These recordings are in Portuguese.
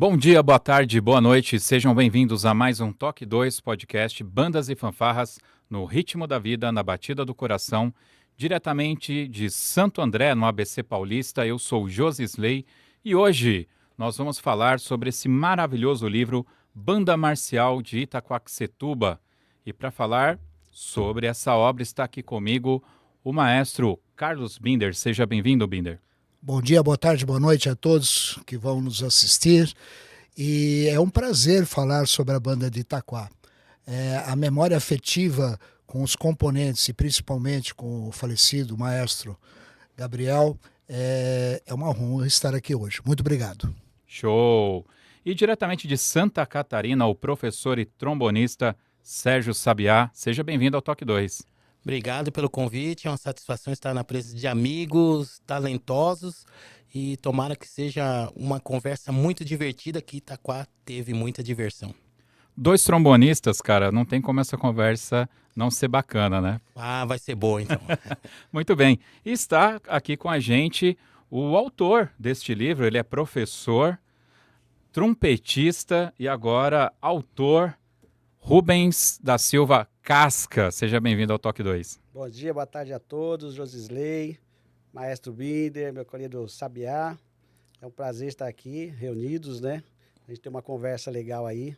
Bom dia, boa tarde, boa noite, sejam bem-vindos a mais um Toque 2 podcast Bandas e Fanfarras no ritmo da vida, na batida do coração, diretamente de Santo André, no ABC Paulista. Eu sou Josi Slay e hoje nós vamos falar sobre esse maravilhoso livro Banda Marcial de Itaquaquecetuba. E para falar sobre essa obra está aqui comigo o maestro Carlos Binder. Seja bem-vindo, Binder. Bom dia, boa tarde, boa noite a todos que vão nos assistir. E é um prazer falar sobre a banda de Itaquá. A memória afetiva com os componentes e principalmente com o falecido maestro Gabriel, é uma honra estar aqui hoje. Muito obrigado. Show! E diretamente de Santa Catarina, o professor e trombonista Sérgio Sabiá. Seja bem-vindo ao Toque 2. Obrigado pelo convite, é uma satisfação estar na presença de amigos talentosos e tomara que seja uma conversa muito divertida, que Itaquá teve muita diversão. Dois trombonistas, cara, não tem como essa conversa não ser bacana, né? Ah, vai ser boa então. Muito bem. E está aqui com a gente o autor deste livro, ele é professor, trompetista e agora autor, Rubens da Silva Casca. Seja bem-vindo ao Toque 2. Bom dia, boa tarde a todos, Josisley, maestro Binder, meu querido Sabiá. É um prazer estar aqui, reunidos, né? A gente tem uma conversa legal aí.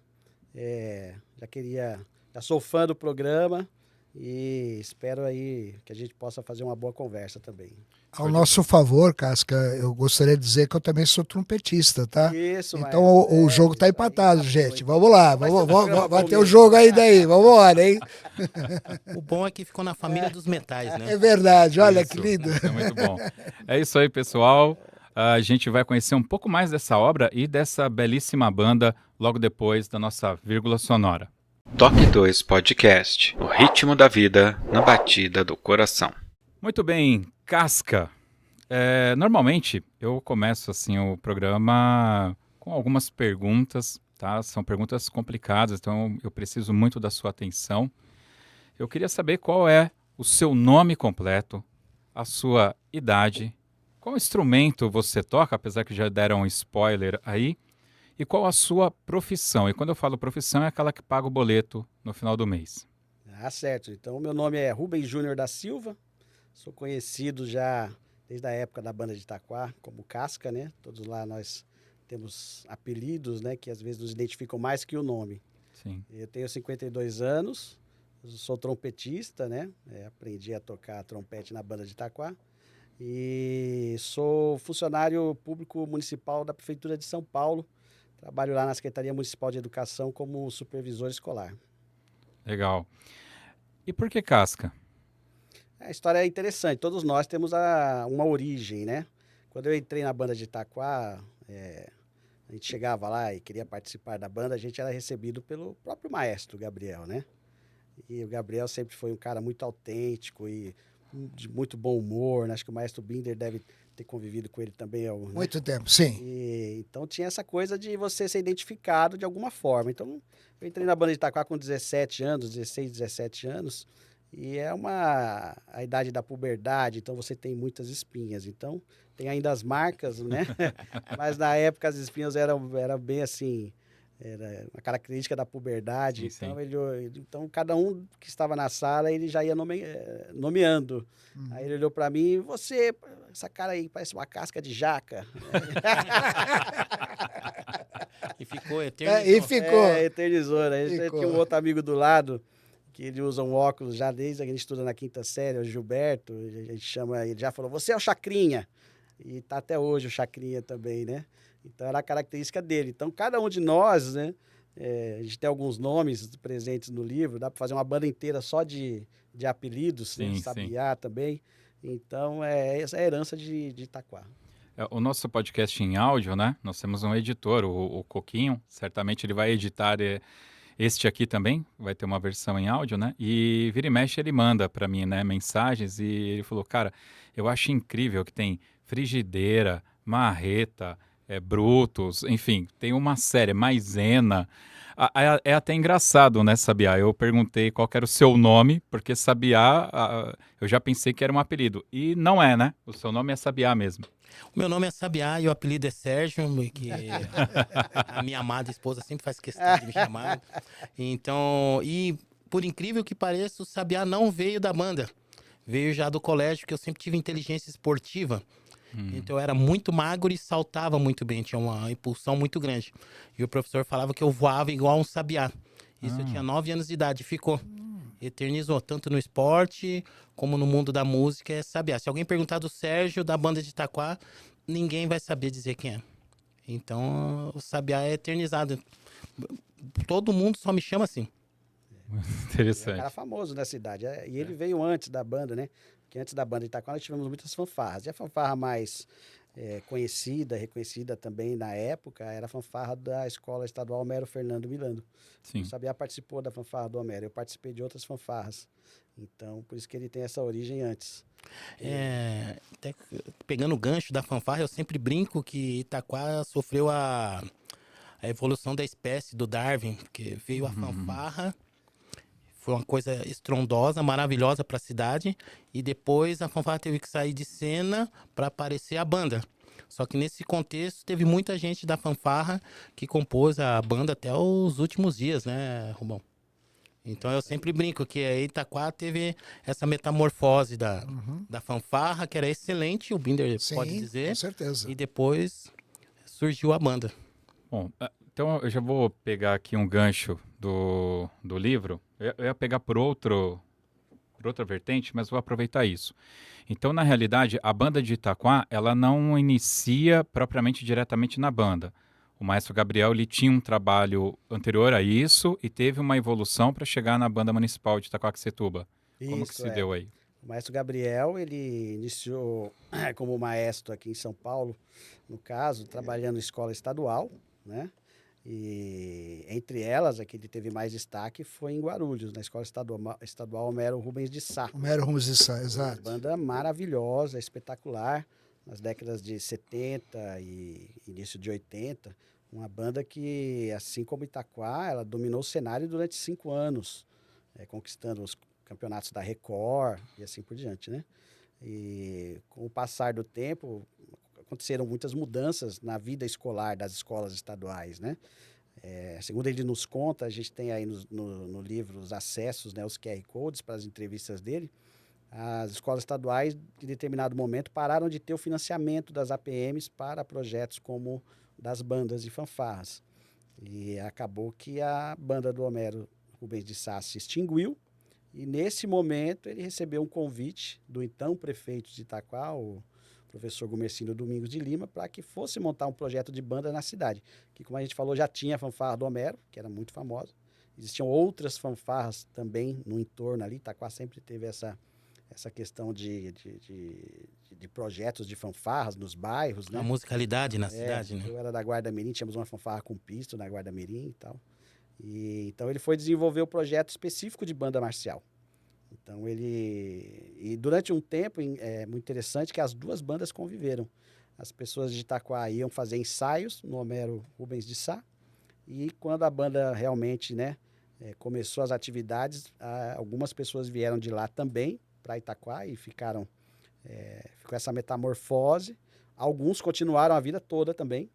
Já sou fã do programa e espero aí que a gente possa fazer uma boa conversa também. Ao nosso favor, Casca, eu gostaria de dizer que eu também sou trompetista, tá? Isso, então o jogo tá empatado, gente. Vamos lá, vai ter o comigo. jogo aí daí, vamos embora, hein? O bom é que ficou na família dos metais, né? É verdade, olha Isso, que lindo. É muito bom. É isso aí, pessoal. A gente vai conhecer um pouco mais dessa obra e dessa belíssima banda logo depois da nossa vírgula sonora. Toque 2 Podcast, o ritmo da vida na batida do coração. Muito bem, Casca. Normalmente eu começo assim o programa com algumas perguntas, tá? São perguntas complicadas, então eu preciso muito da sua atenção. Eu queria saber qual é o seu nome completo, a sua idade, qual instrumento você toca, apesar que já deram um spoiler aí, e qual a sua profissão. E quando eu falo profissão, é aquela que paga o boleto no final do mês. Ah, certo. Então, meu nome é Rubens Júnior da Silva. Sou conhecido já desde a época da banda de Itaquá como Casca, né? Todos lá nós temos apelidos, né? Que às vezes nos identificam mais que o nome. Sim. Eu tenho 52 anos, sou trompetista, né? Aprendi a tocar trompete na banda de Itaquá. E sou funcionário público municipal da Prefeitura de São Paulo. Trabalho lá na Secretaria Municipal de Educação como supervisor escolar. Legal. E por que Casca? A história é interessante. Todos nós temos uma origem, né? Quando eu entrei na banda de Itaquá, a gente chegava lá e queria participar da banda, a gente era recebido pelo próprio maestro Gabriel, né? E o Gabriel sempre foi um cara muito autêntico e de muito bom humor, né? Acho que o maestro Binder deve ter convivido com ele também. Né? Muito tempo, sim. Então tinha essa coisa de você ser identificado de alguma forma. Então eu entrei na banda de Itaquá com 17 anos, 16, 17 anos, e é a idade da puberdade, então você tem muitas espinhas. Então tem ainda as marcas, né? Mas na época as espinhas eram bem assim... Era uma característica da puberdade. Sim, então, cada um que estava na sala, ele já ia nomeando. Aí ele olhou para mim, você, essa cara aí parece uma casca de jaca. E ficou eternizou. Eternizou, né? Tinha um outro amigo do lado, que ele usa um óculos já desde que a gente estuda na quinta série, o Gilberto, a gente chama, ele já falou, você é o Chacrinha. E tá até hoje o Chacrinha também, né? Então, era a característica dele. Então, cada um de nós, né? A gente tem alguns nomes presentes no livro. Dá para fazer uma banda inteira só de apelidos, Sim, né? Sabiá também. Então, essa é a herança de Itaquá. O nosso podcast em áudio, né? Nós temos um editor, o Coquinho. Certamente ele vai editar este aqui também. Vai ter uma versão em áudio, né? E vira e mexe ele manda para mim, né? Mensagens. E ele falou, cara, eu acho incrível que tem frigideira, marreta... Brutus, enfim, tem uma série, Maisena. É até engraçado, né, Sabiá? Eu perguntei qual era o seu nome, porque Sabiá, eu já pensei que era um apelido. E não é, né? O seu nome é Sabiá mesmo. O meu nome é Sabiá e o apelido é Sérgio, que a minha amada esposa sempre faz questão de me chamar. Então, e por incrível que pareça, o Sabiá não veio da banda. Veio já do colégio, que eu sempre tive inteligência esportiva. Então eu era muito magro e saltava muito bem, tinha uma impulsão muito grande. E o professor falava que eu voava igual um sabiá. Isso eu tinha 9 anos de idade, ficou. Eternizou, tanto no esporte como no mundo da música, é sabiá. Se alguém perguntar do Sérgio, da banda de Itaquá, ninguém vai saber dizer quem é. Então o sabiá é eternizado. Todo mundo só me chama assim. É um cara Interessante. famoso na cidade. E ele veio antes da banda, né? Porque antes da banda de Itaquá nós tivemos muitas fanfarras. E a fanfarra mais conhecida, reconhecida também na época, era a fanfarra da Escola Estadual Homero Fernando Milano. Sim. O Sabiá participou da fanfarra do Homero, eu participei de outras fanfarras. Então, por isso que ele tem essa origem antes. Até pegando o gancho da fanfarra, eu sempre brinco que Itaquá sofreu a evolução da espécie do Darwin, porque veio a fanfarra, foi uma coisa estrondosa, maravilhosa para a cidade, e depois a fanfarra teve que sair de cena para aparecer a banda. Só que nesse contexto teve muita gente da fanfarra que compôs a banda até os últimos dias, né, Rubão? Então eu sempre brinco que a Itaquá teve essa metamorfose da fanfarra, que era excelente, o Binder Sim, pode dizer, com certeza. e depois surgiu a banda. Bom, então eu já vou pegar aqui um gancho do livro. Eu ia pegar por outra vertente, mas vou aproveitar isso. Então, na realidade, a banda de Itaquá, ela não inicia propriamente diretamente na banda. O maestro Gabriel, ele tinha um trabalho anterior a isso e teve uma evolução para chegar na banda municipal de Itaquaquecetuba. Como que Isso, se deu aí? O maestro Gabriel, ele iniciou como maestro aqui em São Paulo, no caso, trabalhando em escola estadual, né? E entre elas, a que ele teve mais destaque foi em Guarulhos, na Escola Estadual Homero Rubens de Sá. Homero Ramos de Sá, Uma exato. banda maravilhosa, espetacular, nas décadas de 70 e início de 80. Uma banda que, assim como Itaquá, ela dominou o cenário durante 5 anos, conquistando os campeonatos da Record e assim por diante, né? E com o passar do tempo, aconteceram muitas mudanças na vida escolar das escolas estaduais, né? Segundo ele nos conta, a gente tem aí no livro os acessos, né, os QR Codes para as entrevistas dele. As escolas estaduais, em determinado momento, pararam de ter o financiamento das APMs para projetos como das bandas e fanfarras. E acabou que a banda do Homero Rubens de Sá se extinguiu. E nesse momento ele recebeu um convite do então prefeito de Itaquá, o professor Gumercindo Domingos de Lima, para que fosse montar um projeto de banda na cidade. Que, como a gente falou, já tinha a fanfarra do Homero, que era muito famosa. Existiam outras fanfarras também no entorno ali. Itaquá sempre teve essa questão de projetos de fanfarras nos bairros, né? A musicalidade na cidade, né? Eu era da Guarda Mirim, tínhamos uma fanfarra com pisto na Guarda Mirim e tal. Então ele foi desenvolver o projeto específico de banda marcial. Então e durante um tempo é muito interessante que as duas bandas conviveram. As pessoas de Itaquá iam fazer ensaios no Homero Rubens de Sá, e quando a banda realmente, né, começou as atividades, algumas pessoas vieram de lá também para Itaquá e ficou essa metamorfose. Alguns continuaram a vida toda também,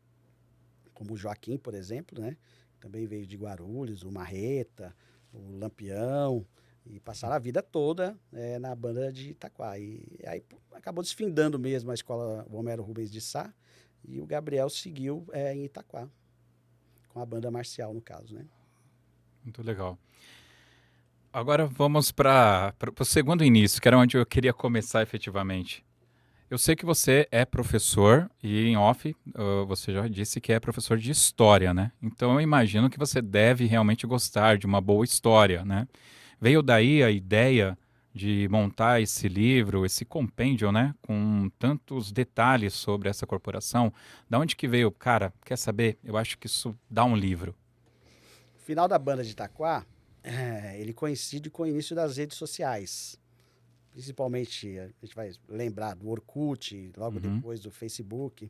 como o Joaquim, por exemplo, né? Também veio de Guarulhos, o Marreta, o Lampião, e passaram a vida toda na banda de Itaquá. E aí acabou desfindando mesmo a escola Homero Rubens de Sá, e o Gabriel seguiu em Itaquá, com a banda marcial, no caso, né? Muito legal. Agora vamos para o segundo início, que era onde eu queria começar efetivamente. Eu sei que você é professor e em off você já disse que é professor de história, né? Então eu imagino que você deve realmente gostar de uma boa história, né? Veio daí a ideia de montar esse livro, esse compêndio, né? Com tantos detalhes sobre essa corporação. Da onde que veio? Cara, quer saber? Eu acho que isso dá um livro. O final da banda de Itaquá, ele coincide com o início das redes sociais. Principalmente, a gente vai lembrar do Orkut, logo depois do Facebook.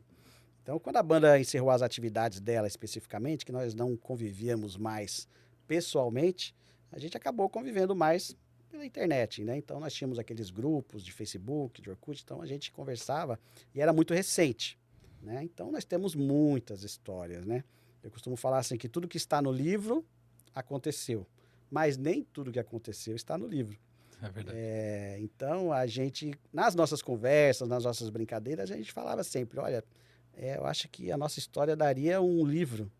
Então, quando a banda encerrou as atividades dela especificamente, que nós não convivíamos mais pessoalmente, a gente acabou convivendo mais pela internet, né? Então nós tínhamos aqueles grupos de Facebook, de Orkut, então a gente conversava e era muito recente, né? Então nós temos muitas histórias, né? Eu costumo falar assim que tudo que está no livro aconteceu, mas nem tudo que aconteceu está no livro. É verdade. Então a gente, nas nossas conversas, nas nossas brincadeiras, a gente falava sempre, olha, eu acho que a nossa história daria um livro,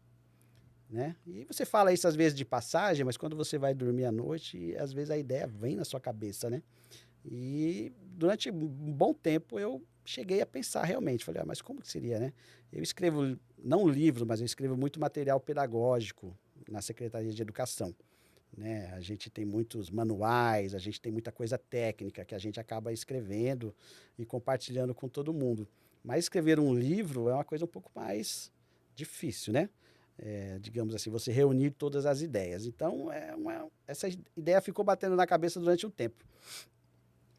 né? E você fala isso às vezes de passagem, mas quando você vai dormir à noite, às vezes a ideia vem na sua cabeça, né? E durante um bom tempo eu cheguei a pensar realmente, falei, mas como que seria, né? Eu escrevo, não livro, mas eu escrevo muito material pedagógico na Secretaria de Educação, né? A gente tem muitos manuais, a gente tem muita coisa técnica que a gente acaba escrevendo e compartilhando com todo mundo. Mas escrever um livro é uma coisa um pouco mais difícil, né? Digamos assim, você reunir todas as ideias. Então, essa ideia ficou batendo na cabeça durante um tempo.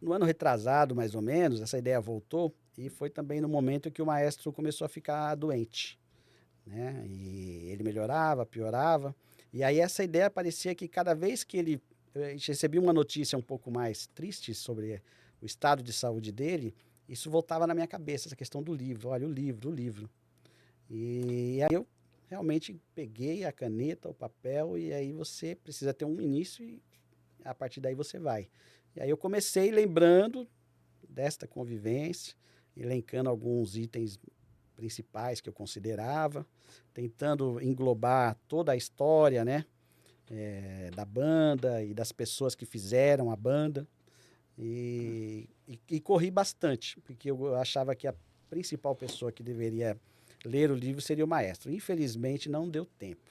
No ano retrasado, mais ou menos, essa ideia voltou e foi também no momento que o maestro começou a ficar doente, né? E ele melhorava, piorava. E aí essa ideia parecia que cada vez que a gente recebia uma notícia um pouco mais triste sobre o estado de saúde dele, isso voltava na minha cabeça, essa questão do livro. Olha, o livro. E aí eu realmente peguei a caneta, o papel, e aí você precisa ter um início e a partir daí você vai. E aí eu comecei lembrando desta convivência, elencando alguns itens principais que eu considerava, tentando englobar toda a história, né, da banda e das pessoas que fizeram a banda. E corri bastante, porque eu achava que a principal pessoa que deveria ler o livro seria o maestro. Infelizmente, não deu tempo.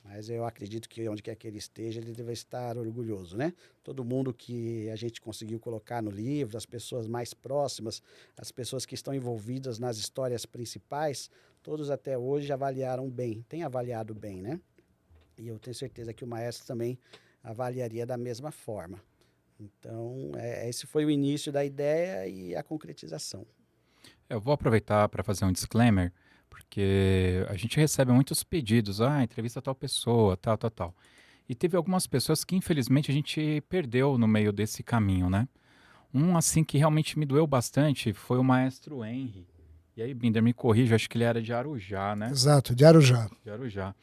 Mas eu acredito que onde quer que ele esteja, ele deve estar orgulhoso, né? Todo mundo que a gente conseguiu colocar no livro, as pessoas mais próximas, as pessoas que estão envolvidas nas histórias principais, todos até hoje avaliaram bem, têm avaliado bem, né? E eu tenho certeza que o maestro também avaliaria da mesma forma. Então, esse foi o início da ideia e a concretização. Eu vou aproveitar para fazer um disclaimer, porque a gente recebe muitos pedidos, entrevista tal pessoa, tal. E teve algumas pessoas que, infelizmente, a gente perdeu no meio desse caminho, né? Um, assim, que realmente me doeu bastante foi o maestro Henry. E aí, Binder, me corrija, acho que ele era de Arujá, né? Exato, de Arujá. De Arujá.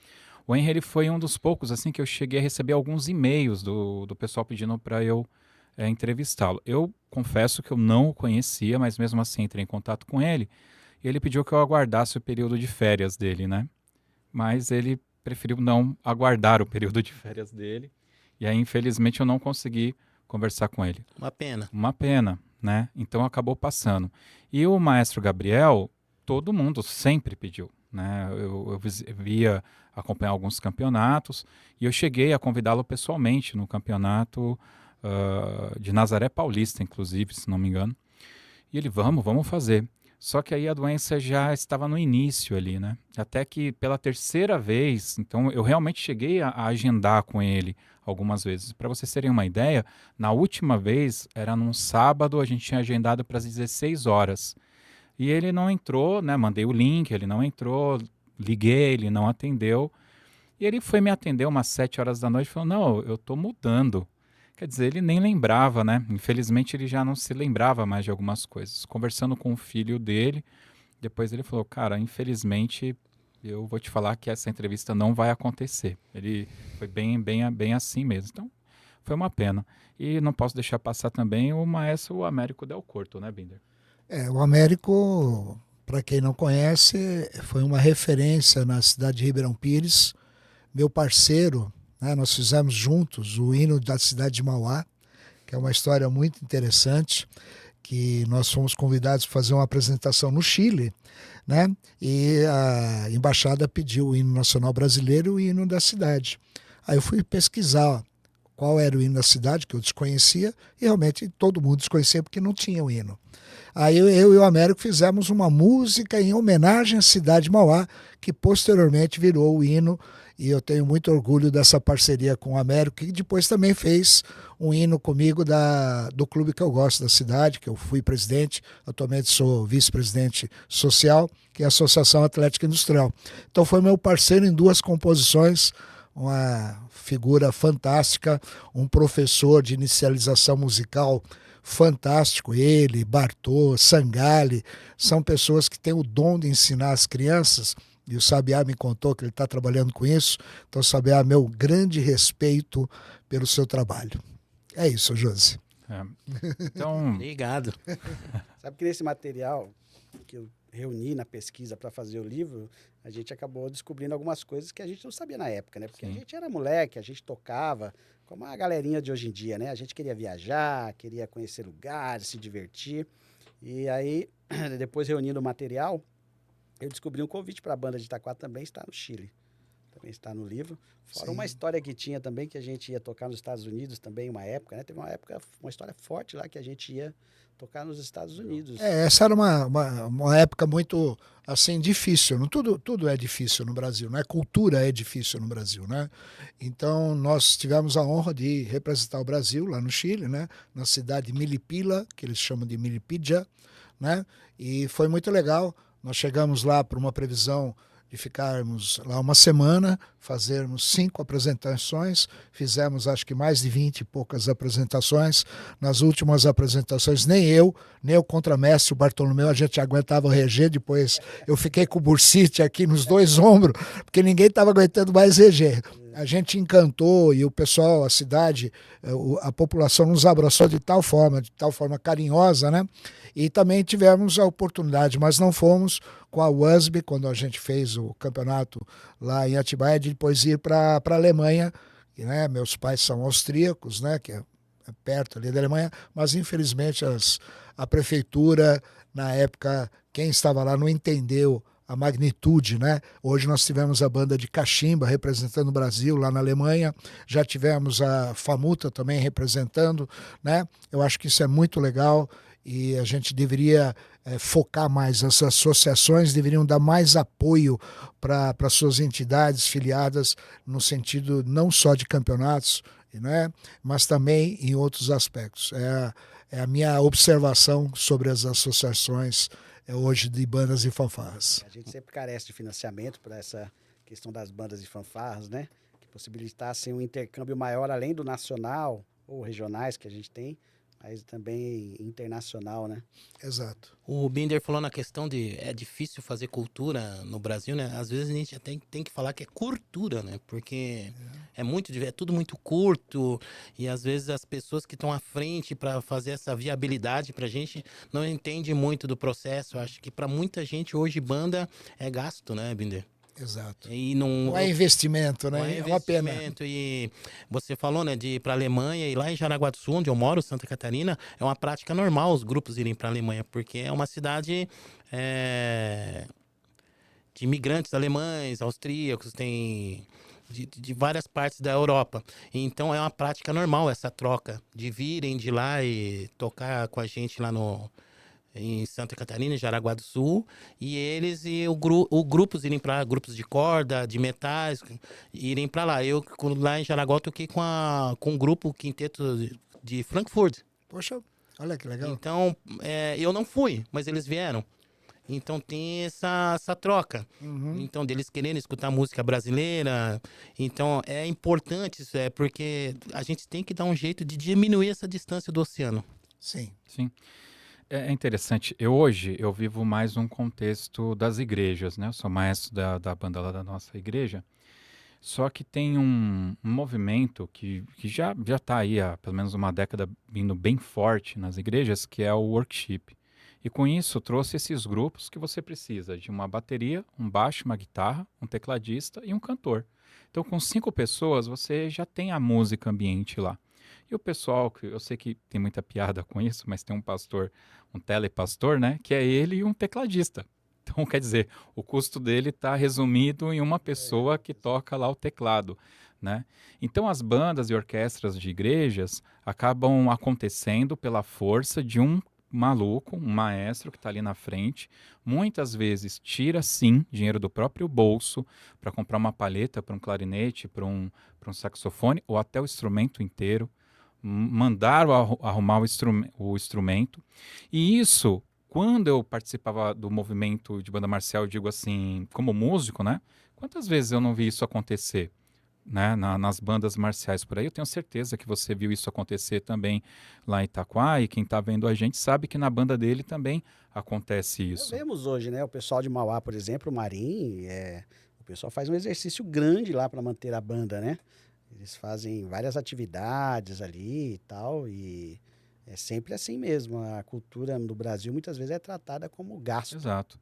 O Henry, ele foi um dos poucos, assim, que eu cheguei a receber alguns e-mails do pessoal pedindo para eu entrevistá-lo. Eu confesso que eu não o conhecia, mas mesmo assim entrei em contato com ele. E ele pediu que eu aguardasse o período de férias dele, né? Mas ele preferiu não aguardar o período de férias dele. E aí, infelizmente, eu não consegui conversar com ele. Uma pena, né? Então acabou passando. E o maestro Gabriel, todo mundo sempre pediu, né? Eu via acompanhar alguns campeonatos e eu cheguei a convidá-lo pessoalmente no campeonato de Nazaré Paulista, inclusive, se não me engano. E ele, vamos fazer. Só que aí a doença já estava no início ali, né? Até que pela terceira vez, então eu realmente cheguei a agendar com ele algumas vezes. Para vocês terem uma ideia, na última vez, era num sábado, a gente tinha agendado para as 16 horas. E ele não entrou, né? Mandei o link, ele não entrou, liguei, ele não atendeu. E ele foi me atender umas 7 horas da noite e falou, não, eu estou mudando. Quer dizer, ele nem lembrava, né? Infelizmente, ele já não se lembrava mais de algumas coisas. Conversando com o filho dele, depois ele falou, cara, infelizmente, eu vou te falar que essa entrevista não vai acontecer. Ele foi bem assim mesmo. Então, foi uma pena. E não posso deixar passar também o maestro Américo Del Corto, né, Binder? O Américo, para quem não conhece, foi uma referência na cidade de Ribeirão Pires, meu parceiro. Nós fizemos juntos o hino da cidade de Mauá, que é uma história muito interessante, que nós fomos convidados para fazer uma apresentação no Chile, né? E a embaixada pediu o hino nacional brasileiro e o hino da cidade. Aí eu fui pesquisar qual era o hino da cidade, que eu desconhecia, e realmente todo mundo desconhecia porque não tinha o hino. Aí eu e o Américo fizemos uma música em homenagem à cidade de Mauá, que posteriormente virou o hino. E eu tenho muito orgulho dessa parceria com o Américo, que depois também fez um hino comigo do clube que eu gosto da cidade, que eu fui presidente, atualmente sou vice-presidente social, que é a Associação Atlética Industrial. Então foi meu parceiro em 2 composições, uma figura fantástica, um professor de inicialização musical fantástico, ele, Bartô, Sangalli, são pessoas que têm o dom de ensinar as crianças, e o Sabiá me contou que ele está trabalhando com isso, então Sabiá, meu grande respeito pelo seu trabalho. É isso, Josi. É. Então, Obrigado. Sabe que nesse material que eu reuni na pesquisa para fazer o livro, a gente acabou descobrindo algumas coisas que a gente não sabia na época, né? Porque a Sim. gente era moleque, a gente tocava, como a galerinha de hoje em dia, né? A gente queria viajar, queria conhecer lugares, se divertir. E aí, depois reunindo o material, eu descobri um convite para a banda de Itaquá também estar no Chile. Também está no livro. Fora Sim. uma história que tinha também, que a gente ia tocar nos Estados Unidos também, uma época, né? Teve uma época, uma história forte lá, que a gente ia tocar nos Estados Unidos. Essa era uma época muito, assim, difícil. Tudo é difícil no Brasil, né? Cultura é difícil no Brasil, né? Então, nós tivemos a honra de representar o Brasil lá no Chile, né? Na cidade de Milipila, que eles chamam de Milipilla, né? E foi muito legal. Nós chegamos lá por uma previsão de ficarmos lá uma semana, fazermos 5 apresentações, fizemos acho que mais de 20 e poucas apresentações. Nas últimas apresentações, nem o contramestre, o Bartolomeu, a gente aguentava o reger, depois eu fiquei com o bursite aqui nos 2 ombros, porque ninguém estava aguentando mais reger. A gente encantou e o pessoal, a cidade, a população nos abraçou de tal forma carinhosa, né? E também tivemos a oportunidade, mas não fomos com a WASB, quando a gente fez o campeonato lá em Atibaia, de depois ir para a Alemanha. E, né, meus pais são austríacos, né, que é perto ali da Alemanha, mas infelizmente a prefeitura, na época, quem estava lá não entendeu a magnitude, né? Hoje nós tivemos a banda de cachimba representando o Brasil lá na Alemanha, já tivemos a Famuta também representando, né? Eu acho que isso é muito legal e a gente deveria focar mais, as associações deveriam dar mais apoio para suas entidades filiadas no sentido não só de campeonatos, né? Mas também em outros aspectos. É a minha observação sobre as associações hoje de bandas e fanfarras. A gente sempre carece de financiamento para essa questão das bandas e fanfarras, né? Que possibilitassem um intercâmbio maior além do nacional ou regionais que a gente tem, mas também internacional, né? Exato. O Binder falou na questão de é difícil fazer cultura no Brasil, né? Às vezes a gente até tem que falar que é cultura, né? Porque é tudo muito curto e às vezes as pessoas que estão à frente para fazer essa viabilidade pra gente não entendem muito do processo. Eu acho que para muita gente hoje banda é gasto, né, Binder? Exato. E não Não é investimento, né? Não é É uma pena. investimento. E você falou, né, de ir para a Alemanha, e lá em Jaraguá do Sul, onde eu moro, Santa Catarina, é uma prática normal os grupos irem para a Alemanha, porque é uma cidade de imigrantes alemães, austríacos, tem de várias partes da Europa. Então é uma prática normal essa troca, de virem de lá e tocar com a gente lá em Santa Catarina, em Jaraguá do Sul, e eles e o grupos irem para grupos de corda, de metais, irem para lá. Eu lá em Jaraguá toquei com um grupo quinteto de Frankfurt. Poxa, olha que legal. Então, eu não fui, mas eles vieram. Então tem essa troca. Então, deles querendo escutar música brasileira. Então, é importante isso, porque a gente tem que dar um jeito de diminuir essa distância do oceano. Sim. sim. É interessante. Hoje eu vivo mais um contexto das igrejas, né? Eu sou maestro da banda lá da nossa igreja. Só que tem um movimento que já está aí há pelo menos uma década vindo bem forte nas igrejas, que é o worship. E com isso trouxe esses grupos que você precisa de uma bateria, um baixo, uma guitarra, um tecladista e um cantor. Então com 5 pessoas você já tem a música ambiente lá. E o pessoal, eu sei que tem muita piada com isso, mas tem um pastor, um telepastor, né? Que é ele e um tecladista. Então, quer dizer, o custo dele está resumido em uma pessoa que toca lá o teclado, né? Então, as bandas e orquestras de igrejas acabam acontecendo pela força de um maluco, um maestro que está ali na frente. Muitas vezes tira, sim, dinheiro do próprio bolso para comprar uma palheta para um clarinete, para um saxofone ou até o instrumento inteiro. Mandaram arrumar o instrumento. E isso, quando eu participava do movimento de banda marcial, eu digo assim, como músico, né? Quantas vezes eu não vi isso acontecer? né, nas bandas marciais por aí. Eu tenho certeza que você viu isso acontecer também lá em Itaquá, e quem está vendo a gente sabe que na banda dele também acontece isso. Vemos hoje, né? O pessoal de Mauá, por exemplo, o Marim, o pessoal faz um exercício grande lá para manter a banda, né? Eles fazem várias atividades ali e tal, e é sempre assim mesmo. A cultura do Brasil muitas vezes é tratada como gasto. Exato.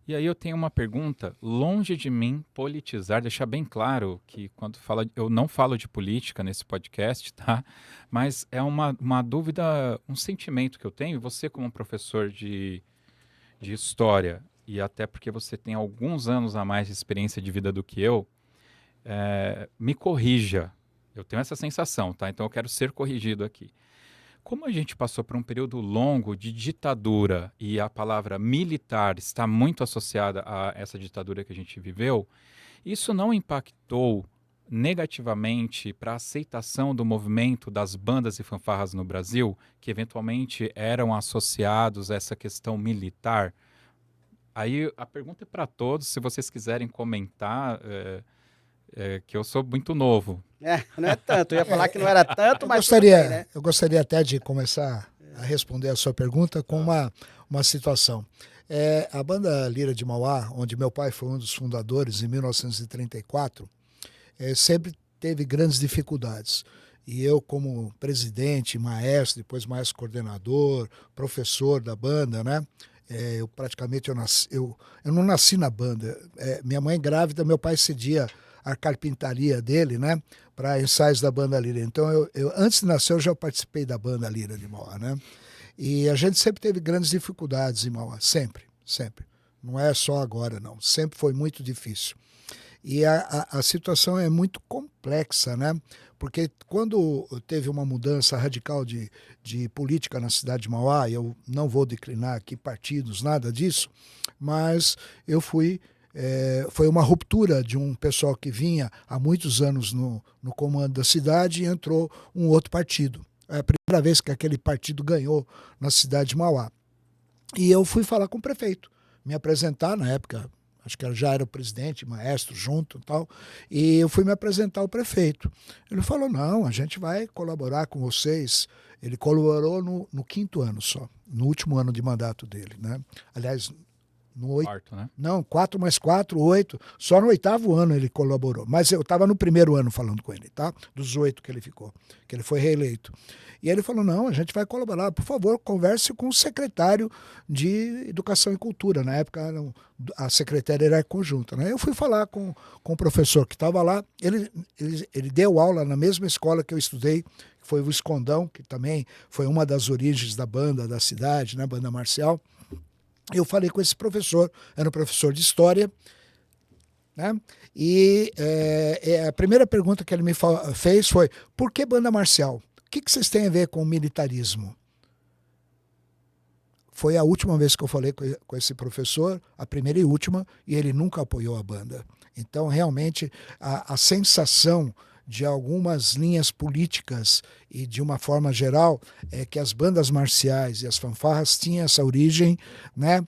E aí eu tenho uma pergunta, longe de mim politizar, deixar bem claro que quando eu não falo de política nesse podcast, tá? Mas é uma dúvida, um sentimento que eu tenho, você como um professor de história, e até porque você tem alguns anos a mais de experiência de vida do que eu, me corrija. Eu tenho essa sensação, tá? Então eu quero ser corrigido aqui. Como a gente passou por um período longo de ditadura e a palavra militar está muito associada a essa ditadura que a gente viveu, isso não impactou negativamente para a aceitação do movimento das bandas e fanfarras no Brasil, que eventualmente eram associados a essa questão militar? Aí a pergunta é para todos, se vocês quiserem comentar, que eu sou muito novo. Não é tanto. Eu ia falar que não era tanto, mas eu gostaria até de começar a responder a sua pergunta com uma situação. A banda Lira de Mauá, onde meu pai foi um dos fundadores em 1934, sempre teve grandes dificuldades. E eu, como presidente, maestro, depois maestro coordenador, professor da banda, né? Eu não nasci na banda. Minha mãe grávida, meu pai cedia a carpintaria dele, né, para ensaios da banda Lira. Então, eu antes de nascer, eu já participei da banda Lira de Mauá, né? E a gente sempre teve grandes dificuldades em Mauá, sempre. Não é só agora, não. Sempre foi muito difícil. E a situação é muito complexa, né? Porque quando teve uma mudança radical de política na cidade de Mauá, e eu não vou declinar aqui partidos, nada disso, mas eu foi uma ruptura de um pessoal que vinha há muitos anos no comando da cidade e entrou um outro partido. É a primeira vez que aquele partido ganhou na cidade de Mauá. E eu fui falar com o prefeito, me apresentar na época, acho que já era o presidente, maestro, junto e tal, e eu fui me apresentar ao prefeito. Ele falou, não, a gente vai colaborar com vocês. Ele colaborou no 5º ano só, no último ano de mandato dele, né? Aliás, no 4, né? Não, 4 mais 4, 8. Só no 8º ano ele colaborou. Mas eu estava no 1º ano falando com ele, tá? Dos 8 que ele ficou, que ele foi reeleito. E ele falou, não, a gente vai colaborar. Por favor, converse com o secretário de Educação e Cultura. Na época, a secretária era conjunta, né? Eu fui falar com o professor que estava lá. Ele deu aula na mesma escola que eu estudei, que foi o Escondão, que também foi uma das origens da banda da cidade, né? Banda marcial. Eu falei com esse professor, era um professor de história, né? E a primeira pergunta que ele me fez foi, por que banda marcial? O que vocês têm a ver com o militarismo? Foi a última vez que eu falei com esse professor, a primeira e última, e ele nunca apoiou a banda. Então, realmente, a sensação de algumas linhas políticas e de uma forma geral é que as bandas marciais e as fanfarras tinham essa origem, né,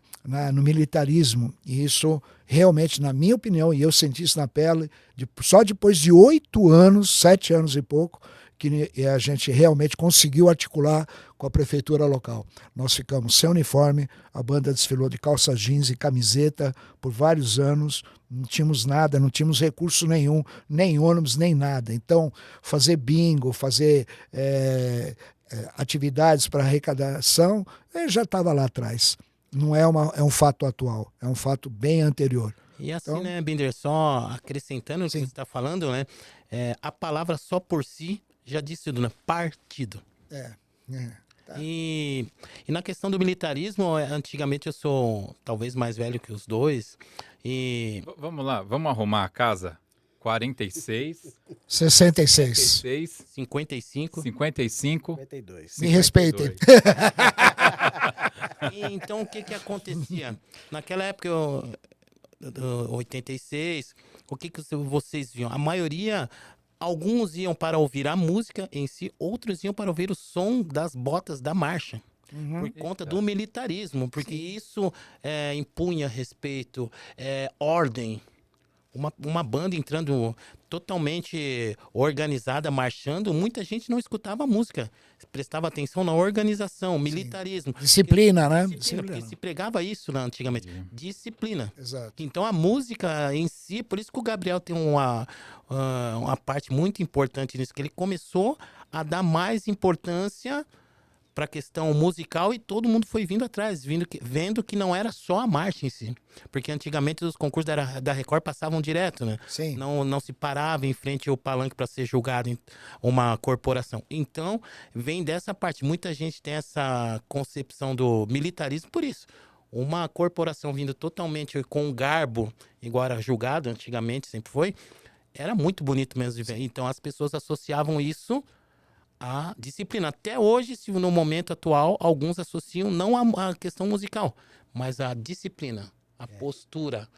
no militarismo. E isso realmente, na minha opinião, e eu senti isso na pele, só depois de 8 anos, 7 anos e pouco, que a gente realmente conseguiu articular com a prefeitura local. Nós ficamos sem uniforme, a banda desfilou de calça jeans e camiseta por vários anos, não tínhamos nada, não tínhamos recurso nenhum, nem ônibus, nem nada. Então, fazer bingo, fazer atividades para arrecadação, já estava lá atrás. Não é um fato atual, é um fato bem anterior. E assim, então, né, Binder, só acrescentando o que você está falando, né, a palavra só por si já disse tudo, né? Partido. Tá. E na questão do militarismo, antigamente eu sou talvez mais velho que os dois. E vamos lá, vamos arrumar a casa? 46. 66. 55. 52. Me respeitem. Então, o que acontecia? Naquela época, 86, o que vocês viam? A maioria... Alguns iam para ouvir a música em si, outros iam para ouvir o som das botas da marcha. Por conta do militarismo, porque isso impunha respeito, ordem. uma banda entrando totalmente organizada, marchando, muita gente não escutava a música, prestava atenção na organização, militarismo. Disciplina, né? Disciplina, porque se pregava isso, né, antigamente. Disciplina. Exato. Então a música em si, por isso que o Gabriel tem uma parte muito importante nisso, que ele começou a dar mais importância para a questão musical e todo mundo foi vindo atrás, vendo que não era só a marcha em si. Porque antigamente os concursos da Record passavam direto, né? Sim. Não se parava em frente ao palanque para ser julgado em uma corporação. Então, vem dessa parte. Muita gente tem essa concepção do militarismo por isso. Uma corporação vindo totalmente com garbo, igual era julgado antigamente, sempre foi, era muito bonito mesmo de ver. Então, as pessoas associavam isso a disciplina. Até hoje, se no momento atual, alguns associam não a questão musical, mas a disciplina, a postura,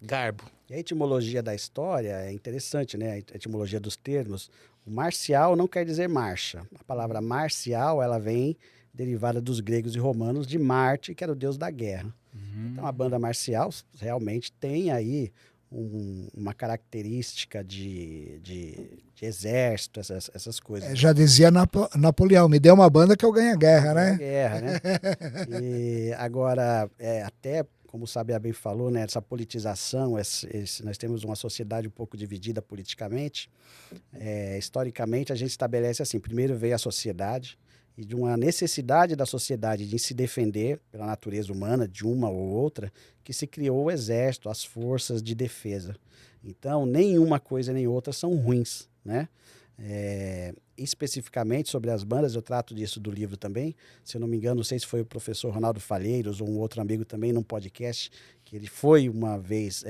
garbo. E a etimologia da história é interessante, né? A etimologia dos termos. O marcial não quer dizer marcha. A palavra marcial, ela vem derivada dos gregos e romanos de Marte, que era o deus da guerra. Então, a banda marcial realmente tem aí uma característica de exército, essas coisas. Já dizia Napoleão, me dê uma banda que eu ganho a guerra, né? Guerra, né? E agora, até como o Sabiá bem falou, né, essa politização, nós temos uma sociedade um pouco dividida politicamente. Historicamente, a gente estabelece assim, primeiro veio a sociedade, e de uma necessidade da sociedade de se defender pela natureza humana, de uma ou outra, que se criou o exército, as forças de defesa. Então, nenhuma coisa nem outra são ruins, né? Especificamente sobre as bandas, eu trato disso do livro também. Se eu não me engano, não sei se foi o professor Ronaldo Falheiros ou um outro amigo também num podcast, que ele foi uma vez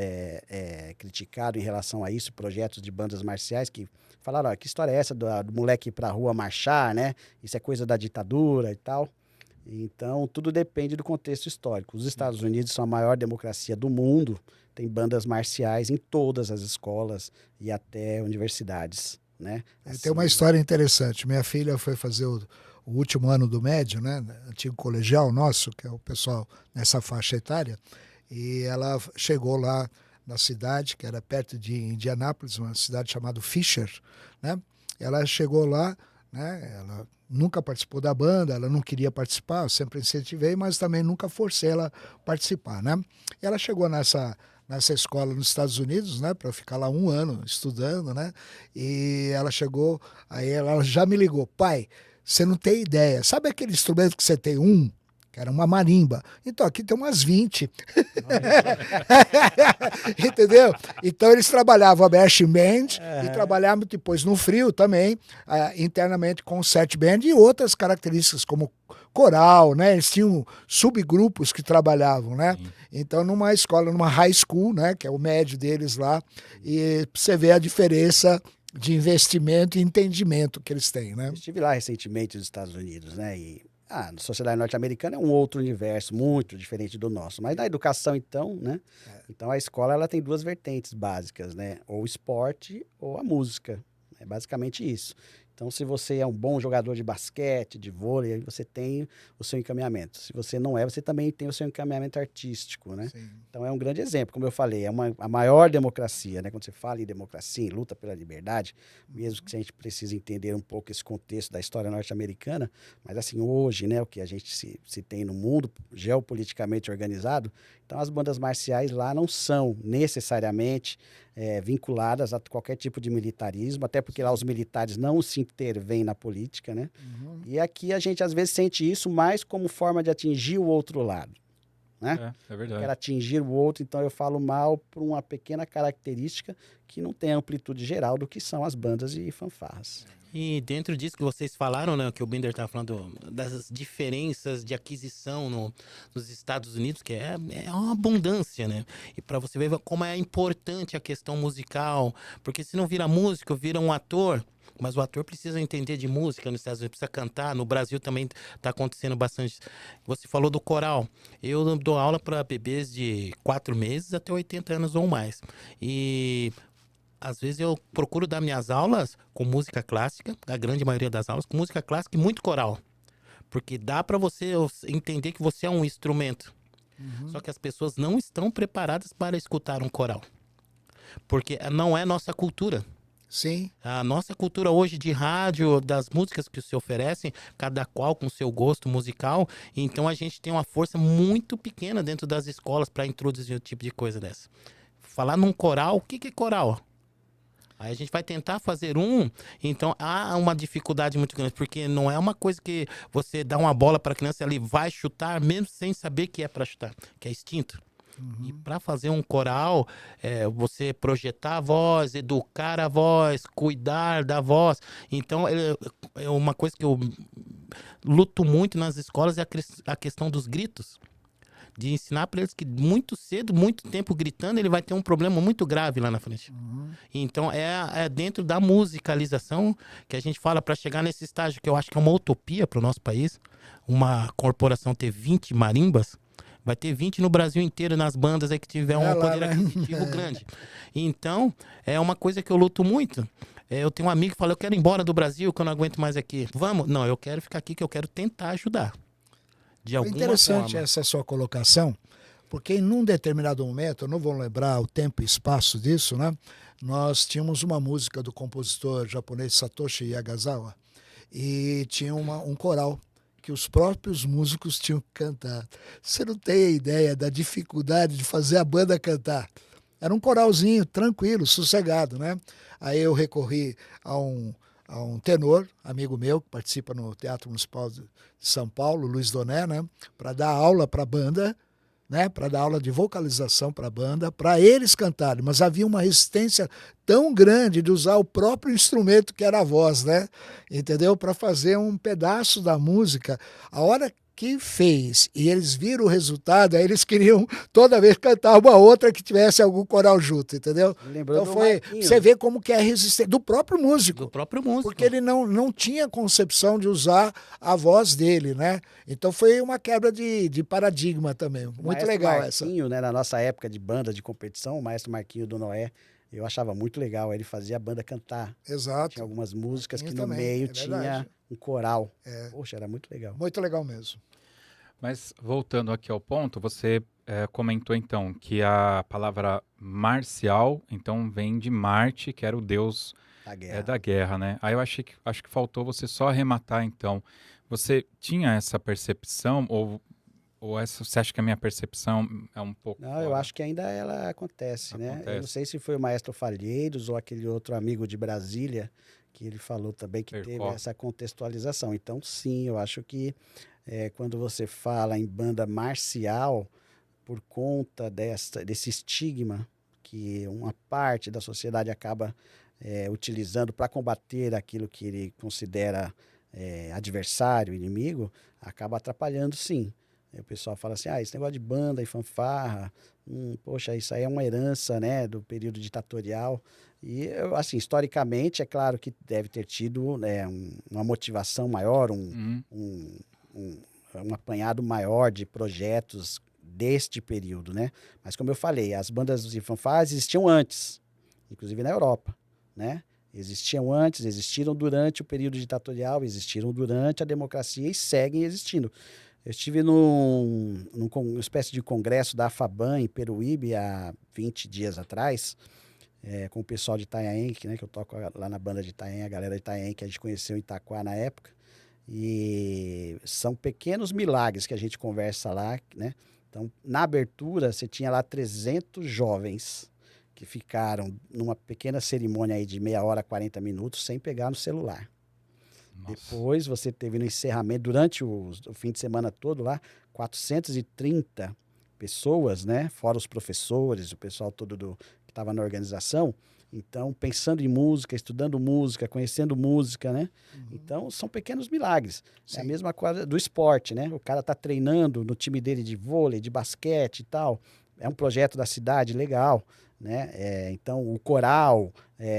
criticado em relação a isso, projetos de bandas marciais que falaram, que história é essa do moleque ir pra rua marchar, né? Isso é coisa da ditadura e tal. Então, tudo depende do contexto histórico. Os Estados Unidos são a maior democracia do mundo, tem bandas marciais em todas as escolas e até universidades, né? Assim, tem uma história interessante. Minha filha foi fazer o último ano do médio, né? Antigo colegial nosso, que é o pessoal nessa faixa etária, e ela chegou lá na cidade, que era perto de Indianápolis, uma cidade chamada Fisher, né? Ela chegou lá, né? Ela nunca participou da banda, ela não queria participar, eu sempre incentivei, mas também nunca forcei ela a participar, né? E ela chegou nessa escola nos Estados Unidos, né, para ficar lá um ano estudando, né? E ela chegou, aí ela já me ligou, pai, você não tem ideia, sabe aquele instrumento que você tem que era uma marimba. Então, aqui tem umas 20. Entendeu? Então, eles trabalhavam a marching band e trabalhavam depois no frio também, internamente com o set band e outras características, como coral, né? Eles tinham subgrupos que trabalhavam, né? Sim. Então, numa escola, numa high school, né? Que é o médio deles lá, e você vê a diferença de investimento e entendimento que eles têm, né? Eu estive lá recentemente nos Estados Unidos, né? E a sociedade norte-americana é um outro universo muito diferente do nosso. Mas na educação, então, né? Então a escola ela tem duas vertentes básicas, né? Ou o esporte ou a música. É basicamente isso. Então, se você é um bom jogador de basquete, de vôlei, aí você tem o seu encaminhamento. Se você não é, você também tem o seu encaminhamento artístico, né? Sim. Então, é um grande exemplo. Como eu falei, a maior democracia, né? Quando você fala em democracia, em luta pela liberdade, mesmo que a gente precise entender um pouco esse contexto da história norte-americana, mas assim, hoje, né? O que a gente se tem no mundo geopoliticamente organizado, então as bandas marciais lá não são necessariamente vinculadas a qualquer tipo de militarismo, até porque lá os militares não se intervêm na política, né? Uhum. E aqui a gente às vezes sente isso mais como forma de atingir o outro lado, né? É verdade. Quero atingir o outro, então eu falo mal por uma pequena característica que não tem a amplitude geral do que são as bandas e fanfarras. E dentro disso que vocês falaram, né, que o Binder estava falando das diferenças de aquisição nos Estados Unidos, que é uma abundância, né? E para você ver como é importante a questão musical, porque se não vira músico, vira um ator. Mas o ator precisa entender de música nos Estados Unidos, precisa cantar. No Brasil também está acontecendo bastante. Você falou do coral. Eu dou aula para bebês de 4 meses até 80 anos ou mais. E às vezes eu procuro dar minhas aulas com música clássica, a grande maioria das aulas, com música clássica e muito coral. Porque dá para você entender que você é um instrumento. Só que as pessoas não estão preparadas para escutar um coral. Porque não é nossa cultura. Sim. A nossa cultura hoje de rádio, das músicas que se oferecem, cada qual com seu gosto musical, então a gente tem uma força muito pequena dentro das escolas para introduzir um tipo de coisa dessa. Falar num coral, o que é coral? Aí a gente vai tentar fazer então há uma dificuldade muito grande, porque não é uma coisa que você dá uma bola para a criança e ela vai chutar, mesmo sem saber que é para chutar, que é instinto. E para fazer um coral, você projetar a voz, educar a voz, cuidar da voz. Então, é uma coisa que eu luto muito nas escolas é a questão dos gritos. De ensinar para eles que muito cedo, muito tempo gritando, ele vai ter um problema muito grave lá na frente. Então, é dentro da musicalização que a gente fala para chegar nesse estágio, que eu acho que é uma utopia para o nosso país. Uma corporação ter 20 marimbas, vai ter 20 no Brasil inteiro, nas bandas aí que tiver um poder aquisitivo grande. Então, é uma coisa que eu luto muito. Eu tenho um amigo que fala, eu quero ir embora do Brasil, que eu não aguento mais aqui. Vamos? Não, eu quero ficar aqui, que eu quero tentar ajudar. De alguma Interessante forma. essa sua colocação, porque em um determinado momento, eu não vou lembrar o tempo e espaço disso, né? Nós tínhamos uma música do compositor japonês Satoshi Yagasawa e tinha um coral que os próprios músicos tinham que cantar. Você não tem ideia da dificuldade de fazer a banda cantar. Era um coralzinho tranquilo, sossegado, né? Aí eu recorri a um tenor, amigo meu, que participa no Teatro Municipal de São Paulo, Luiz Doné, né? Para dar aula para a banda, né? Para dar aula de vocalização para a banda, para eles cantarem. Mas havia uma resistência tão grande de usar o próprio instrumento que era a voz, né? Entendeu? Para fazer um pedaço da música. A hora que fez e eles viram o resultado, aí eles queriam toda vez cantar uma outra que tivesse algum coral junto, entendeu? Lembrou Então do foi, Marquinho. você vê como que é a resistência do próprio músico. Do próprio músico. Porque ele não tinha concepção de usar a voz dele, né? Então foi uma quebra de paradigma também. O Muito maestro legal essa. Marquinho, né, na nossa época de banda de competição, o maestro Marquinho do Noé, eu achava muito legal. Ele fazia a banda cantar. Exato. Tinha algumas músicas que no também, meio é tinha verdade. um coral. Poxa, era muito legal. Muito legal mesmo. Mas voltando aqui ao ponto, você comentou então que a palavra marcial então vem de Marte, que era o deus Da guerra. da guerra, né? Aí eu acho que faltou você só arrematar então. Você tinha essa percepção ou você acha que a minha percepção é um pouco Não, eu acho que ainda ela acontece, né? Eu não Acontece. sei se foi o maestro Falheiros ou aquele outro amigo de Brasília que ele falou também que teve Percol. essa contextualização. Então, sim, eu acho que quando você fala em banda marcial, por conta desse estigma que uma parte da sociedade acaba utilizando para combater aquilo que ele considera adversário, inimigo, acaba atrapalhando, sim. Aí o pessoal fala assim, esse negócio de banda e fanfarra, poxa, isso aí é uma herança, né, do período ditatorial. E, assim, historicamente, é claro que deve ter tido uma motivação maior, um apanhado maior de projetos deste período, né? Mas, como eu falei, as bandas de fanfarras existiam antes, inclusive na Europa, né? Existiam antes, existiram durante o período ditatorial, existiram durante a democracia e seguem existindo. Eu estive numa espécie de congresso da AFABAN em Peruíbe há 20 dias atrás, com o pessoal de Itanhaém, né, que eu toco lá na banda de Itanhaém, a galera de Itanhaém que a gente conheceu em Itaquá na época. E são pequenos milagres que a gente conversa lá, né? Então, na abertura, você tinha lá 300 jovens que ficaram numa pequena cerimônia aí de meia hora, 40 minutos, sem pegar no celular. Nossa. Depois você teve no encerramento, durante o fim de semana todo lá, 430 pessoas, né? Fora os professores, o pessoal todo que estava na organização. Então, pensando em música, estudando música, conhecendo música, né? Então, são pequenos milagres. Sim. É a mesma coisa do esporte, né? O cara tá treinando no time dele de vôlei, de basquete e tal. É um projeto da cidade legal, né? Então, o coral,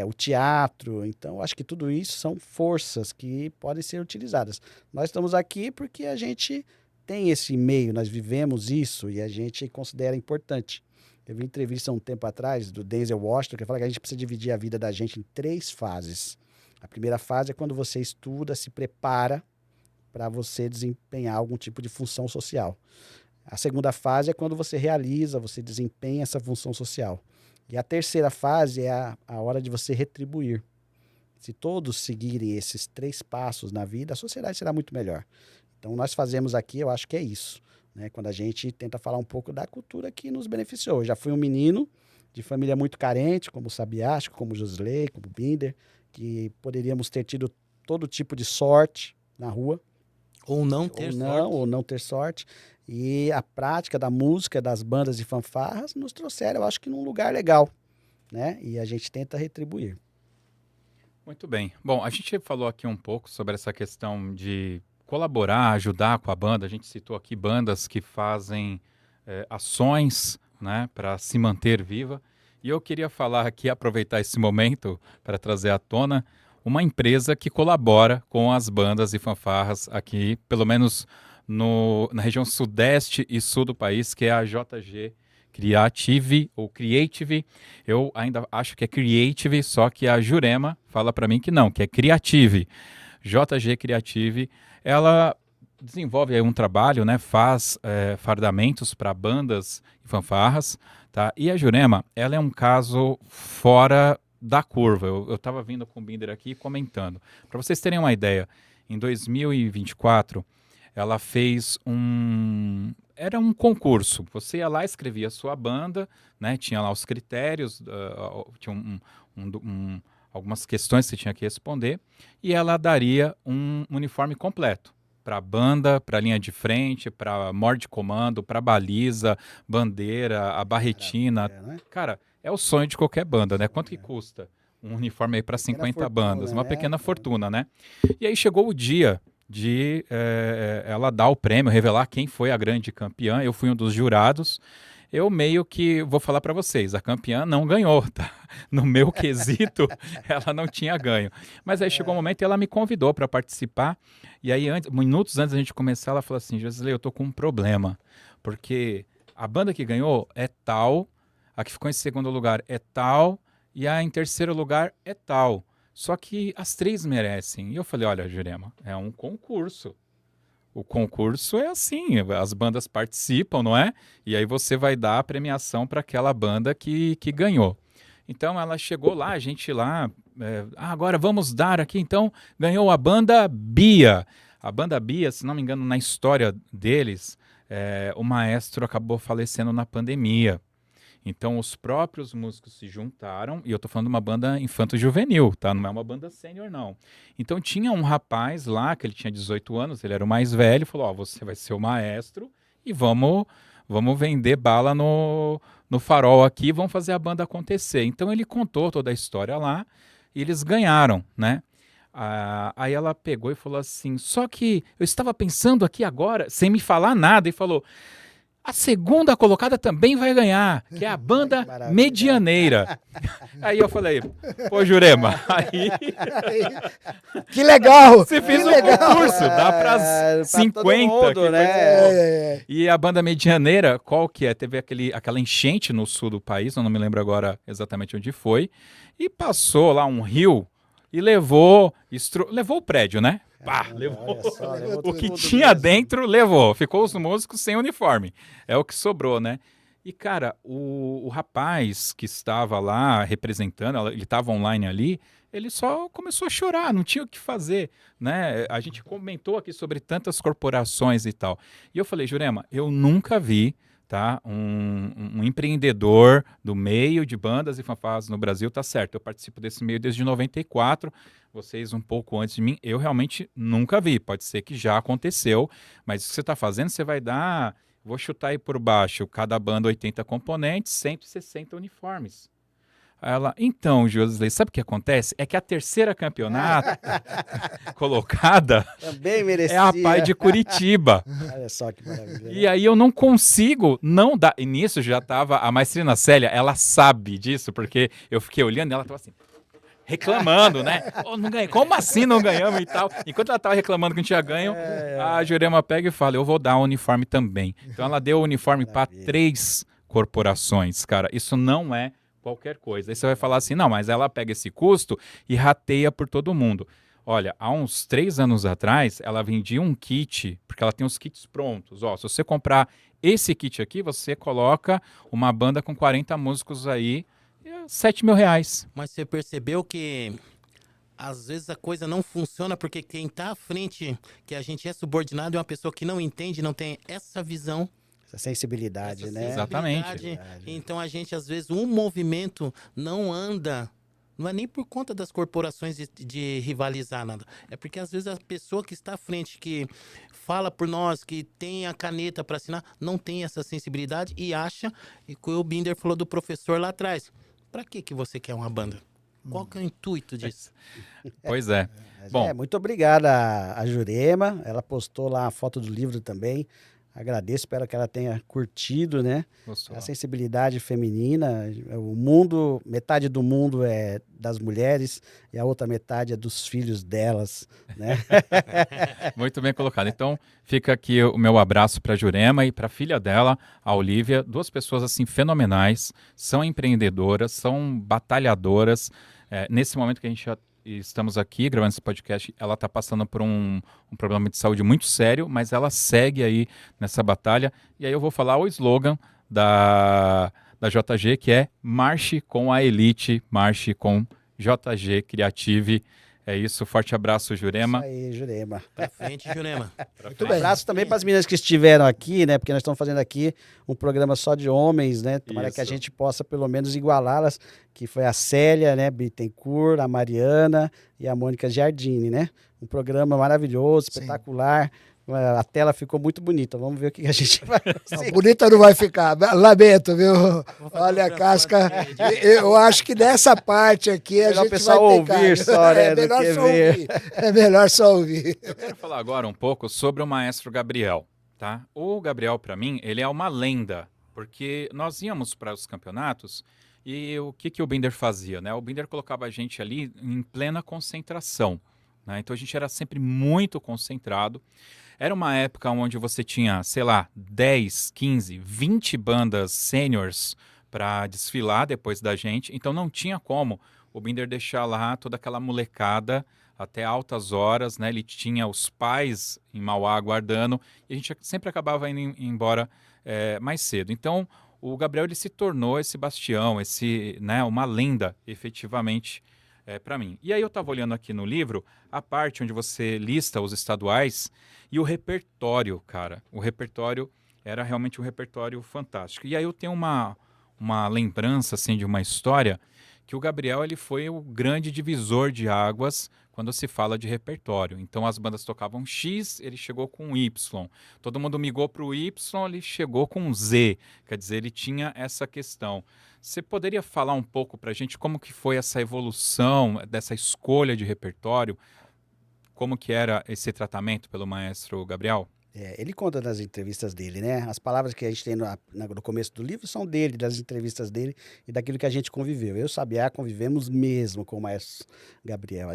o teatro. Então, acho que tudo isso são forças que podem ser utilizadas. Nós estamos aqui porque a gente tem esse meio, nós vivemos isso e a gente considera importante. Eu vi entrevista um tempo atrás do Denzel Washington, que fala que a gente precisa dividir a vida da gente em 3 fases. A primeira fase é quando você estuda, se prepara para você desempenhar algum tipo de função social. A segunda fase é quando você realiza, você desempenha essa função social. E a terceira fase é a hora de você retribuir. Se todos seguirem esses 3 passos na vida, a sociedade será muito melhor. Então, nós fazemos aqui, eu acho que é isso, né? Quando a gente tenta falar um pouco da cultura que nos beneficiou. Eu já fui um menino de família muito carente, como o Sabiástico, como o Josley, como o Binder, que poderíamos ter tido todo tipo de sorte na rua. Ou não ter sorte. Ou não ter sorte. E a prática da música, das bandas de fanfarras, nos trouxeram, eu acho que num lugar legal, né? E a gente tenta retribuir. Muito bem. Bom, a gente falou aqui um pouco sobre essa questão de colaborar, ajudar com a banda. A gente citou aqui bandas que fazem ações, né, para se manter viva. E eu queria falar aqui, aproveitar esse momento para trazer à tona uma empresa que colabora com as bandas e fanfarras aqui, pelo menos na região sudeste e sul do país, que é a JG Creative ou Creative. Eu ainda acho que é Creative, só que a Jurema fala para mim que não, que é Creative. JG Creative, ela desenvolve aí um trabalho, né, faz fardamentos para bandas e fanfarras, tá? E a Jurema, ela é um caso fora da curva. Eu estava vindo com o Binder aqui comentando. Para vocês terem uma ideia, em 2024, ela fez era um concurso. Você ia lá, escrevia a sua banda, né? Tinha lá os critérios, tinha algumas questões que você tinha que responder, e ela daria um uniforme completo para a banda, para a linha de frente, para morde comando, para baliza, bandeira, a barretina. Né? Cara, é o sonho de qualquer banda, né? Quanto que custa um uniforme aí para 50 bandas? Uma pequena fortuna, né? E aí chegou o dia de ela dar o prêmio, revelar quem foi a grande campeã. Eu fui um dos jurados. Eu meio que vou falar para vocês, a campeã não ganhou, tá? No meu quesito, ela não tinha ganho. Mas aí chegou um momento e ela me convidou para participar. E aí, minutos antes da gente começar, ela falou assim: Josley, eu tô com um problema, porque a banda que ganhou é tal, a que ficou em segundo lugar é tal, e a em terceiro lugar é tal. Só que as 3 merecem. E eu falei, olha, Jurema, é um concurso. O concurso é assim, as bandas participam, não é? E aí você vai dar a premiação para aquela banda que ganhou. Então ela chegou lá, a gente lá, agora vamos dar aqui, então ganhou a banda Bia. A banda Bia, se não me engano, na história deles, o maestro acabou falecendo na pandemia. Então os próprios músicos se juntaram, e eu tô falando de uma banda infanto-juvenil, tá? Não é uma banda sênior, não. Então tinha um rapaz lá, que ele tinha 18 anos, ele era o mais velho, falou, ó, você vai ser o maestro e vamos vender bala no farol aqui, vamos fazer a banda acontecer. Então ele contou toda a história lá, e eles ganharam, né? Aí ela pegou e falou assim, só que eu estava pensando aqui agora, sem me falar nada, e falou... A segunda colocada também vai ganhar, que é a banda Medianeira. Aí eu falei, pô, Jurema, aí... Que legal! Você fez um concurso, dá para 50. Mundo, né? E a banda Medianeira, qual que é? Teve aquela enchente no sul do país, eu não me lembro agora exatamente onde foi, e passou lá um rio e levou o prédio, né? Pá, levou o que tinha dentro, levou. Ficou os músicos sem uniforme. É o que sobrou, né? E, cara, o rapaz que estava lá representando, ele estava online ali, ele só começou a chorar, não tinha o que fazer, né? A gente comentou aqui sobre tantas corporações e tal. E eu falei, Jurema, eu nunca vi, tá, um empreendedor do meio de bandas e fanfarras no Brasil, tá certo, eu participo desse meio desde 94, vocês um pouco antes de mim, eu realmente nunca vi, pode ser que já aconteceu, mas o que você está fazendo, você vai dar, vou chutar aí por baixo, cada banda 80 componentes, 160 uniformes. Ela, então, Josley, sabe o que acontece? É que a terceira campeonato colocada também merecia. É a Pai de Curitiba. Olha só que maravilha. E aí eu não consigo não dar. E nisso já estava a maestrina Célia, ela sabe disso, porque eu fiquei olhando e ela estava assim, reclamando, né? Oh, não ganhei. Como assim não ganhamos e tal? Enquanto ela estava reclamando que não tinha ganho, a Jurema pega e fala, eu vou dar um uniforme também. Então ela deu o uniforme para 3 corporações, cara. Isso não é qualquer coisa. Aí você vai falar assim, não, mas ela pega esse custo e rateia por todo mundo. Olha, há uns 3 anos atrás, ela vendia um kit, porque ela tem os kits prontos. Ó, se você comprar esse kit aqui, você coloca uma banda com 40 músicos aí R$7.000. Mas você percebeu que às vezes a coisa não funciona porque quem tá à frente, que a gente é subordinado, é uma pessoa que não entende, não tem essa visão. Essa sensibilidade, Essa né? Exatamente. Então a gente, às vezes, um movimento não anda. Não é nem por conta das corporações de rivalizar nada. É porque, às vezes, a pessoa que está à frente, que fala por nós, que tem a caneta para assinar, não tem essa sensibilidade e acha, e que o Binder falou do professor lá atrás. Para que você quer uma banda? Qual que é o intuito disso? Pois é. Mas Bom, muito obrigado a Jurema. Ela postou lá a foto do livro também. Agradeço, espero que ela tenha curtido, né? gostou. A sensibilidade feminina. O mundo, metade do mundo é das mulheres e a outra metade é dos filhos delas, né? Muito bem colocado. Então, fica aqui o meu abraço para a Jurema e para a filha dela, a Olivia, duas pessoas assim fenomenais, são empreendedoras, são batalhadoras. Nesse momento que a gente já estamos aqui gravando esse podcast, ela está passando por um problema de saúde muito sério, mas ela segue aí nessa batalha. E aí eu vou falar o slogan da JG, que é Marche com a Elite, marche com JG Creative. É isso, forte abraço, Jurema. Isso aí, Jurema. Pra frente, Jurema. Muito Um bem. abraço também para as meninas que estiveram aqui, né? Porque nós estamos fazendo aqui um programa só de homens, né? Tomara que a Isso. gente possa pelo menos igualá-las, que foi a Célia, né? Bittencourt, a Mariana e a Mônica Giardini, né? Um programa maravilhoso, Sim. espetacular. A tela ficou muito bonita. Vamos ver o que a gente vai Não, conseguir. bonita não vai ficar. Lamento, viu? Vou fazer Olha, um Casca, transplante de- eu acho que nessa parte aqui a Melhor o gente pessoal vai ter ouvir cara. só, né, É do melhor que só ver. ouvir. É melhor só ouvir. Eu quero falar agora um pouco sobre o maestro Gabriel, tá? O Gabriel, para mim, ele é uma lenda, porque nós íamos para os campeonatos e o que o Binder fazia, né? O Binder colocava a gente ali em plena concentração, né? Então a gente era sempre muito concentrado. Era uma época onde você tinha, sei lá, 10, 15, 20 bandas seniors para desfilar depois da gente, então não tinha como o Binder deixar lá toda aquela molecada até altas horas, né? Ele tinha os pais em Mauá aguardando e a gente sempre acabava indo embora mais cedo. Então, o Gabriel ele se tornou esse bastião, né, uma lenda, efetivamente, para mim. E aí eu estava olhando aqui no livro a parte onde você lista os estaduais e o repertório, cara. O repertório era realmente um repertório fantástico. E aí eu tenho uma lembrança assim de uma história que o Gabriel ele foi o grande divisor de águas quando se fala de repertório. Então as bandas tocavam X, ele chegou com Y. Todo mundo migrou para o Y, ele chegou com Z. Quer dizer, ele tinha essa questão. Você poderia falar um pouco para a gente como que foi essa evolução dessa escolha de repertório? Como que era esse tratamento pelo maestro Gabriel? Ele conta nas entrevistas dele, né? As palavras que a gente tem no começo do livro são dele, das entrevistas dele e daquilo que a gente conviveu. Eu e o Sabiá convivemos mesmo com o maestro Gabriel.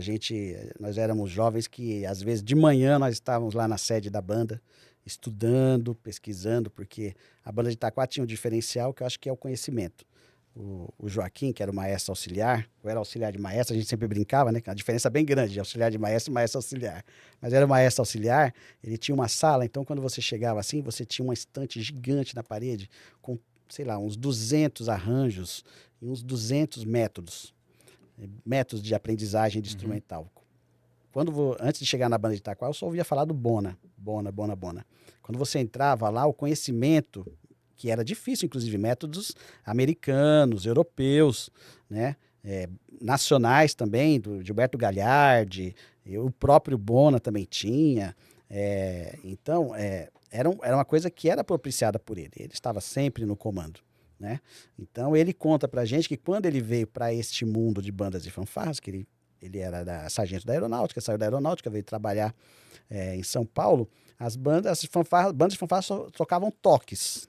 Nós éramos jovens que, às vezes, de manhã nós estávamos lá na sede da banda, estudando, pesquisando, porque a banda de Itaquá tinha um diferencial que eu acho que é o conhecimento. O Joaquim, que era o maestro auxiliar, ou era auxiliar de maestro, a gente sempre brincava, né? Que é uma diferença bem grande de auxiliar de maestro e maestro auxiliar. Mas era o maestro auxiliar, ele tinha uma sala, então quando você chegava assim, você tinha uma estante gigante na parede, com, sei lá, uns 200 arranjos e uns 200 métodos de aprendizagem de instrumental. Antes de chegar na banda de Itaquá, eu só ouvia falar do Bona. Quando você entrava lá, o conhecimento, que era difícil, inclusive métodos americanos, europeus, né? Nacionais também, do Gilberto Gagliardi, o próprio Bona também tinha. Então, era uma coisa que era propiciada por ele. Ele estava sempre no comando, né? Então, ele conta pra gente que quando ele veio para este mundo de bandas e fanfarras, que ele era sargento da aeronáutica, saiu da aeronáutica, veio trabalhar em São Paulo, as bandas de fanfarras só tocavam toques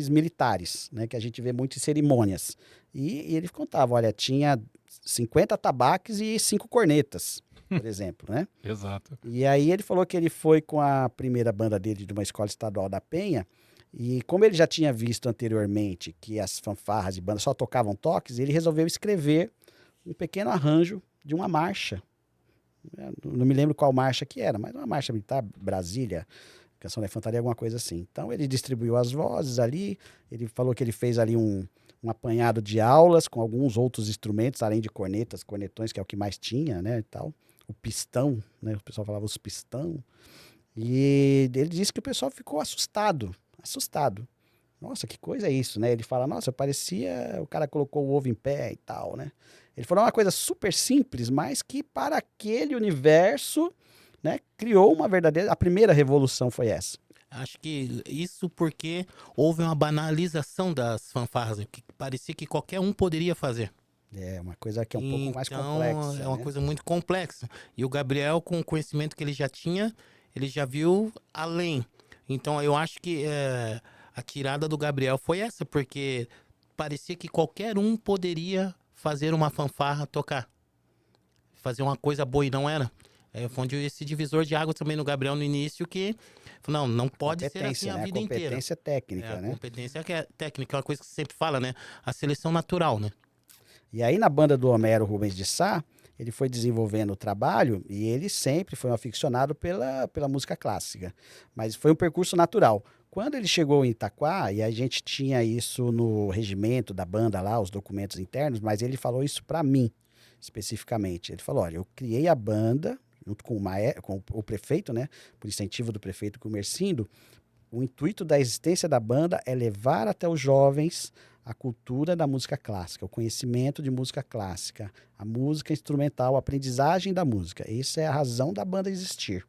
militares, né, que a gente vê muito em cerimônias. E ele contava, olha, tinha 50 tabaques e 5 cornetas, por exemplo, né? Exato. E aí ele falou que ele foi com a primeira banda dele de uma escola estadual da Penha, e como ele já tinha visto anteriormente que as fanfarras e bandas só tocavam toques, ele resolveu escrever um pequeno arranjo de uma marcha. Não me lembro qual marcha que era, mas uma marcha militar, Brasília, Canção da Infantaria, alguma coisa assim. Então ele distribuiu as vozes ali, ele falou que ele fez ali um um apanhado de aulas com alguns outros instrumentos, além de cornetas, cornetões, que é o que mais tinha, né, e tal. O pistão, né, o pessoal falava os pistão. E ele disse que o pessoal ficou assustado. Nossa, que coisa é isso, né? Ele fala, nossa, parecia... O cara colocou o ovo em pé e tal, né? Ele falou uma coisa super simples, mas que para aquele universo, né, criou uma verdadeira... A primeira revolução foi essa. Acho que isso porque houve uma banalização das fanfarras, que parecia que qualquer um poderia fazer. É uma coisa que é um pouco mais Então, complexa. é uma né? coisa muito complexa. E o Gabriel, com o conhecimento que ele já tinha, ele já viu além. Então, eu acho que a tirada do Gabriel foi essa, porque parecia que qualquer um poderia fazer uma fanfarra tocar. Fazer uma coisa boa e não era. Foi onde esse divisor de água também no Gabriel no início, que falou, não pode ser assim a né? vida inteira. Competência técnica, A né? competência técnica é uma coisa que você sempre fala, né? A seleção natural, né? E aí, na banda do Homero Rubens de Sá, ele foi desenvolvendo o trabalho e ele sempre foi um aficionado pela música clássica. Mas foi um percurso natural. Quando ele chegou em Itaquá, e a gente tinha isso no regimento da banda lá, os documentos internos, mas ele falou isso para mim, especificamente. Ele falou, olha, eu criei a banda, junto com o prefeito, né, por incentivo do prefeito Gumercindo, o intuito da existência da banda é levar até os jovens a cultura da música clássica, o conhecimento de música clássica, a música instrumental, a aprendizagem da música. Isso é a razão da banda existir,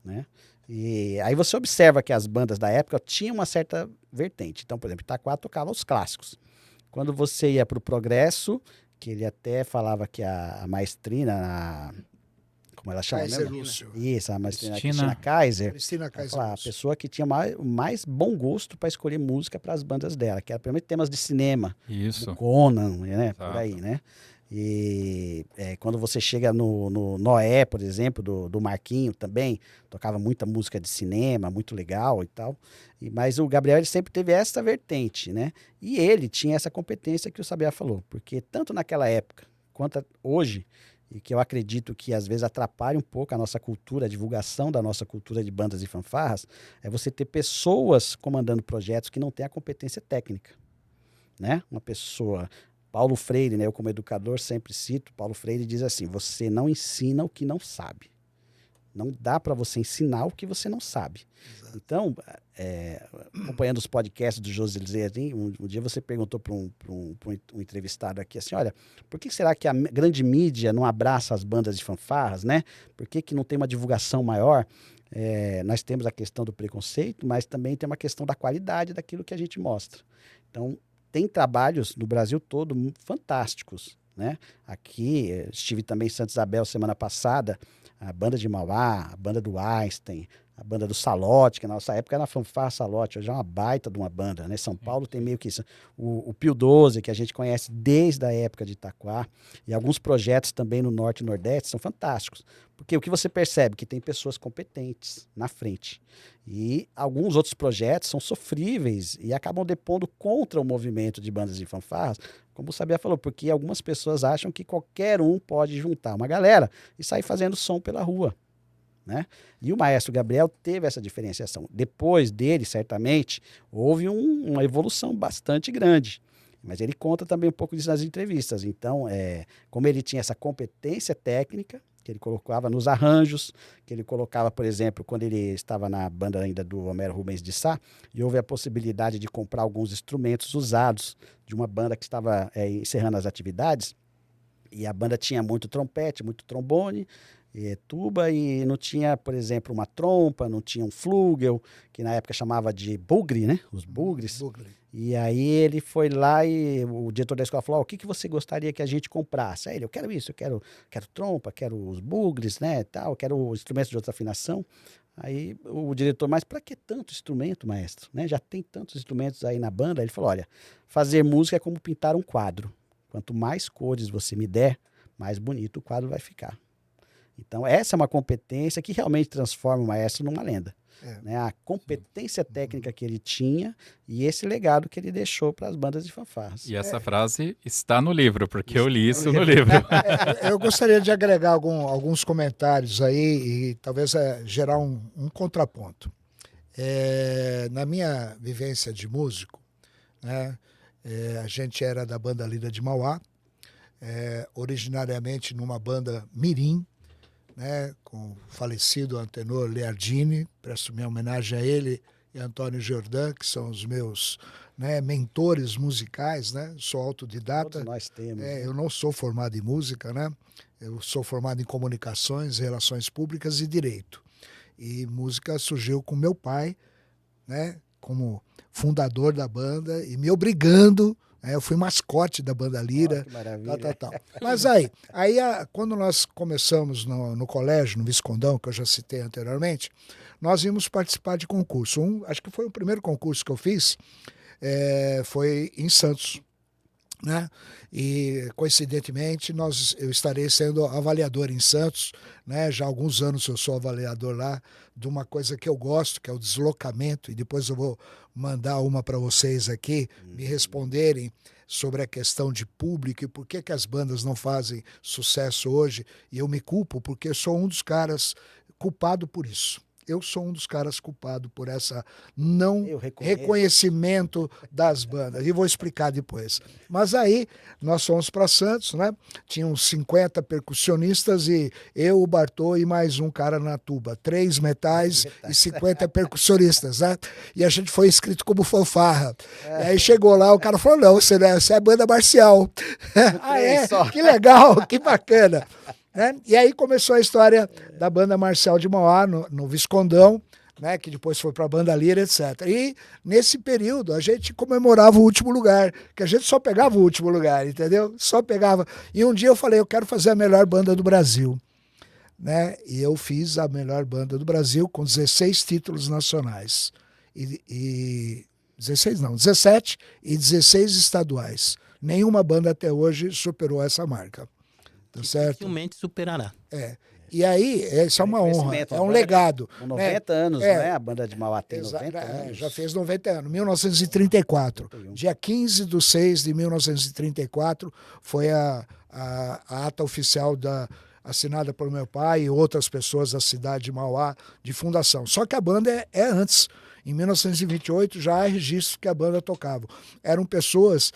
né? E aí você observa que as bandas da época tinham uma certa vertente. Então, por exemplo, Itaquá tocava os clássicos. Quando você ia para o Progresso, que ele até falava que a maestrina, como ela chama Kaiser mesmo? Lúcio. Isso, a maestrina Cristina. Cristina Kaiser. Cristina Ela Kaiser falava, a Lúcio. pessoa que tinha mais bom gosto para escolher música para as bandas dela, que era primeiro temas de cinema, Isso. do Conan, né? Por Exato. aí, né? E quando você chega no Noé, por exemplo, do Marquinho também, tocava muita música de cinema, muito legal e tal. Mas o Gabriel ele sempre teve essa vertente, né? E ele tinha essa competência que o Sabiá falou, porque tanto naquela época quanto hoje, e que eu acredito que às vezes atrapalha um pouco a nossa cultura, a divulgação da nossa cultura de bandas e fanfarras, é você ter pessoas comandando projetos que não têm a competência técnica, né? Uma pessoa... Paulo Freire, né? Eu como educador sempre cito, Paulo Freire diz assim, você não ensina o que não sabe. Não dá para você ensinar o que você não sabe. Exato. Então, acompanhando os podcasts do José, um dia você perguntou para um entrevistado aqui assim, olha, por que será que a grande mídia não abraça as bandas de fanfarras, né? Por que não tem uma divulgação maior? Nós temos a questão do preconceito, mas também tem uma questão da qualidade daquilo que a gente mostra. Então, tem trabalhos no Brasil todo fantásticos, né? Aqui, estive também em Santa Isabel semana passada, a banda de Mauá, a banda do Einstein, a banda do Salote, que na nossa época era a fanfarra Salote, hoje é uma baita de uma banda, né? São Paulo tem meio que isso. O Pio 12, que a gente conhece desde a época de Itaquá, e alguns projetos também no Norte e Nordeste são fantásticos. Porque o que você percebe? Que tem pessoas competentes na frente. E alguns outros projetos são sofríveis e acabam depondo contra o movimento de bandas de fanfarras, como o Sabiá falou, porque algumas pessoas acham que qualquer um pode juntar uma galera e sair fazendo som pela rua, né? E o maestro Gabriel teve essa diferenciação. Depois dele, certamente, houve uma evolução bastante grande. Mas ele conta também um pouco disso nas entrevistas. Então, como ele tinha essa competência técnica, que ele colocava nos arranjos, que ele colocava, por exemplo, quando ele estava na banda ainda do Homero Rubens de Sá, e houve a possibilidade de comprar alguns instrumentos usados de uma banda que estava encerrando as atividades, e a banda tinha muito trompete, muito trombone, tuba, e não tinha, por exemplo, uma trompa, não tinha um flugel, que na época chamava de bugre, né? Os bugres. Bugre. E aí ele foi lá e o diretor da escola falou, o que você gostaria que a gente comprasse? Aí ele, eu quero isso, eu quero trompa, quero os bugres, né, tal, eu quero instrumentos de outra afinação. Aí o diretor, mas para que tanto instrumento, maestro? Né? Já tem tantos instrumentos aí na banda. Ele falou, olha, fazer música é como pintar um quadro. Quanto mais cores você me der, mais bonito o quadro vai ficar. Então, essa é uma competência que realmente transforma o maestro numa lenda. Né? A competência técnica que ele tinha e esse legado que ele deixou para as bandas de fanfarras. E essa frase está no livro, porque eu li isso no livro. Eu gostaria de agregar alguns comentários aí e talvez gerar um contraponto. Na minha vivência de músico, né, A gente era da banda Lira de Mauá, originariamente numa banda mirim, né, com o falecido Antenor Leardini. Presto minha homenagem a ele e a Antônio Jordan, que são os meus, né, mentores musicais, né? Sou autodidata. Todos nós temos. Eu não sou formado em música, né? Eu sou formado em comunicações, relações públicas e direito. E música surgiu com meu pai, né, como fundador da banda e me obrigando. Eu fui mascote da banda Lira. Que maravilha. Tal. Mas quando nós começamos no colégio, no Viscondão, que eu já citei anteriormente, nós íamos participar de concurso. Acho que foi o primeiro concurso que eu fiz, foi em Santos, né? E coincidentemente eu estarei sendo avaliador em Santos, né? Já há alguns anos eu sou avaliador lá de uma coisa que eu gosto, que é o deslocamento, e depois eu vou mandar uma para vocês aqui me responderem sobre a questão de público e por que as bandas não fazem sucesso hoje. E eu me culpo porque eu sou um dos caras culpado por isso. Eu sou um dos caras culpados por essa não reconhecimento das bandas. E vou explicar depois. Mas aí, nós fomos para Santos, né? Tinham 50 percussionistas e eu, o Bartô e mais um cara na tuba. 3 metais e 50 percussionistas, né? E a gente foi inscrito como fanfarra. E aí chegou lá, o cara falou, não, você é banda marcial. Que legal, que bacana. Né? E aí começou a história da banda marcial de Mauá, no Viscondão, né? Que depois foi para a banda Lira, etc. E nesse período a gente comemorava o último lugar, que a gente só pegava o último lugar, entendeu? Só pegava. E um dia eu falei, eu quero fazer a melhor banda do Brasil. Né? E eu fiz a melhor banda do Brasil com 16 títulos nacionais. 17 e 16 estaduais. Nenhuma banda até hoje superou essa marca. Tá certo? Dificilmente superará. E aí, isso é uma honra, é um legado. Com 90 anos, né? A banda de Mauá tem 90 anos. Já fez 90 anos, 1934. Dia 15 de 6 de 1934 foi a ata oficial assinada por meu pai e outras pessoas da cidade de Mauá de fundação. Só que a banda é antes. Em 1928 já há registro que a banda tocava. Eram pessoas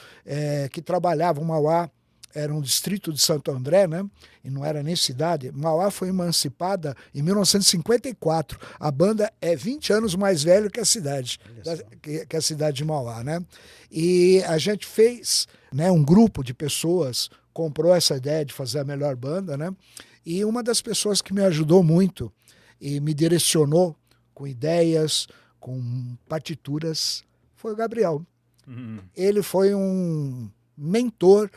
que trabalhavam Mauá. Era um distrito de Santo André, né? E não era nem cidade. Mauá foi emancipada em 1954. A banda é 20 anos mais velha que a cidade, que a cidade de Mauá, né? E a gente fez, né, um grupo de pessoas, comprou essa ideia de fazer a melhor banda, né? E uma das pessoas que me ajudou muito e me direcionou com ideias, com partituras, foi o Gabriel. Ele foi um mentor,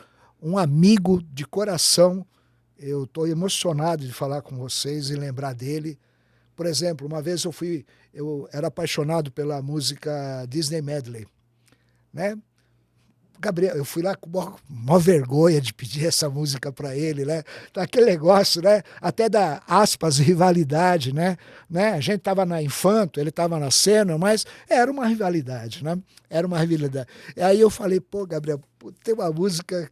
um amigo de coração. Eu estou emocionado de falar com vocês e lembrar dele. Por exemplo, uma vez eu era apaixonado pela música Disney Medley, né? Gabriel, eu fui lá com maior vergonha de pedir essa música para ele, né? Aquele negócio, né? Até da aspas, rivalidade, né? A gente estava na Infanto, ele estava na Cena, mas era uma rivalidade, né? Era uma rivalidade. E aí eu falei, pô, Gabriel, tem uma música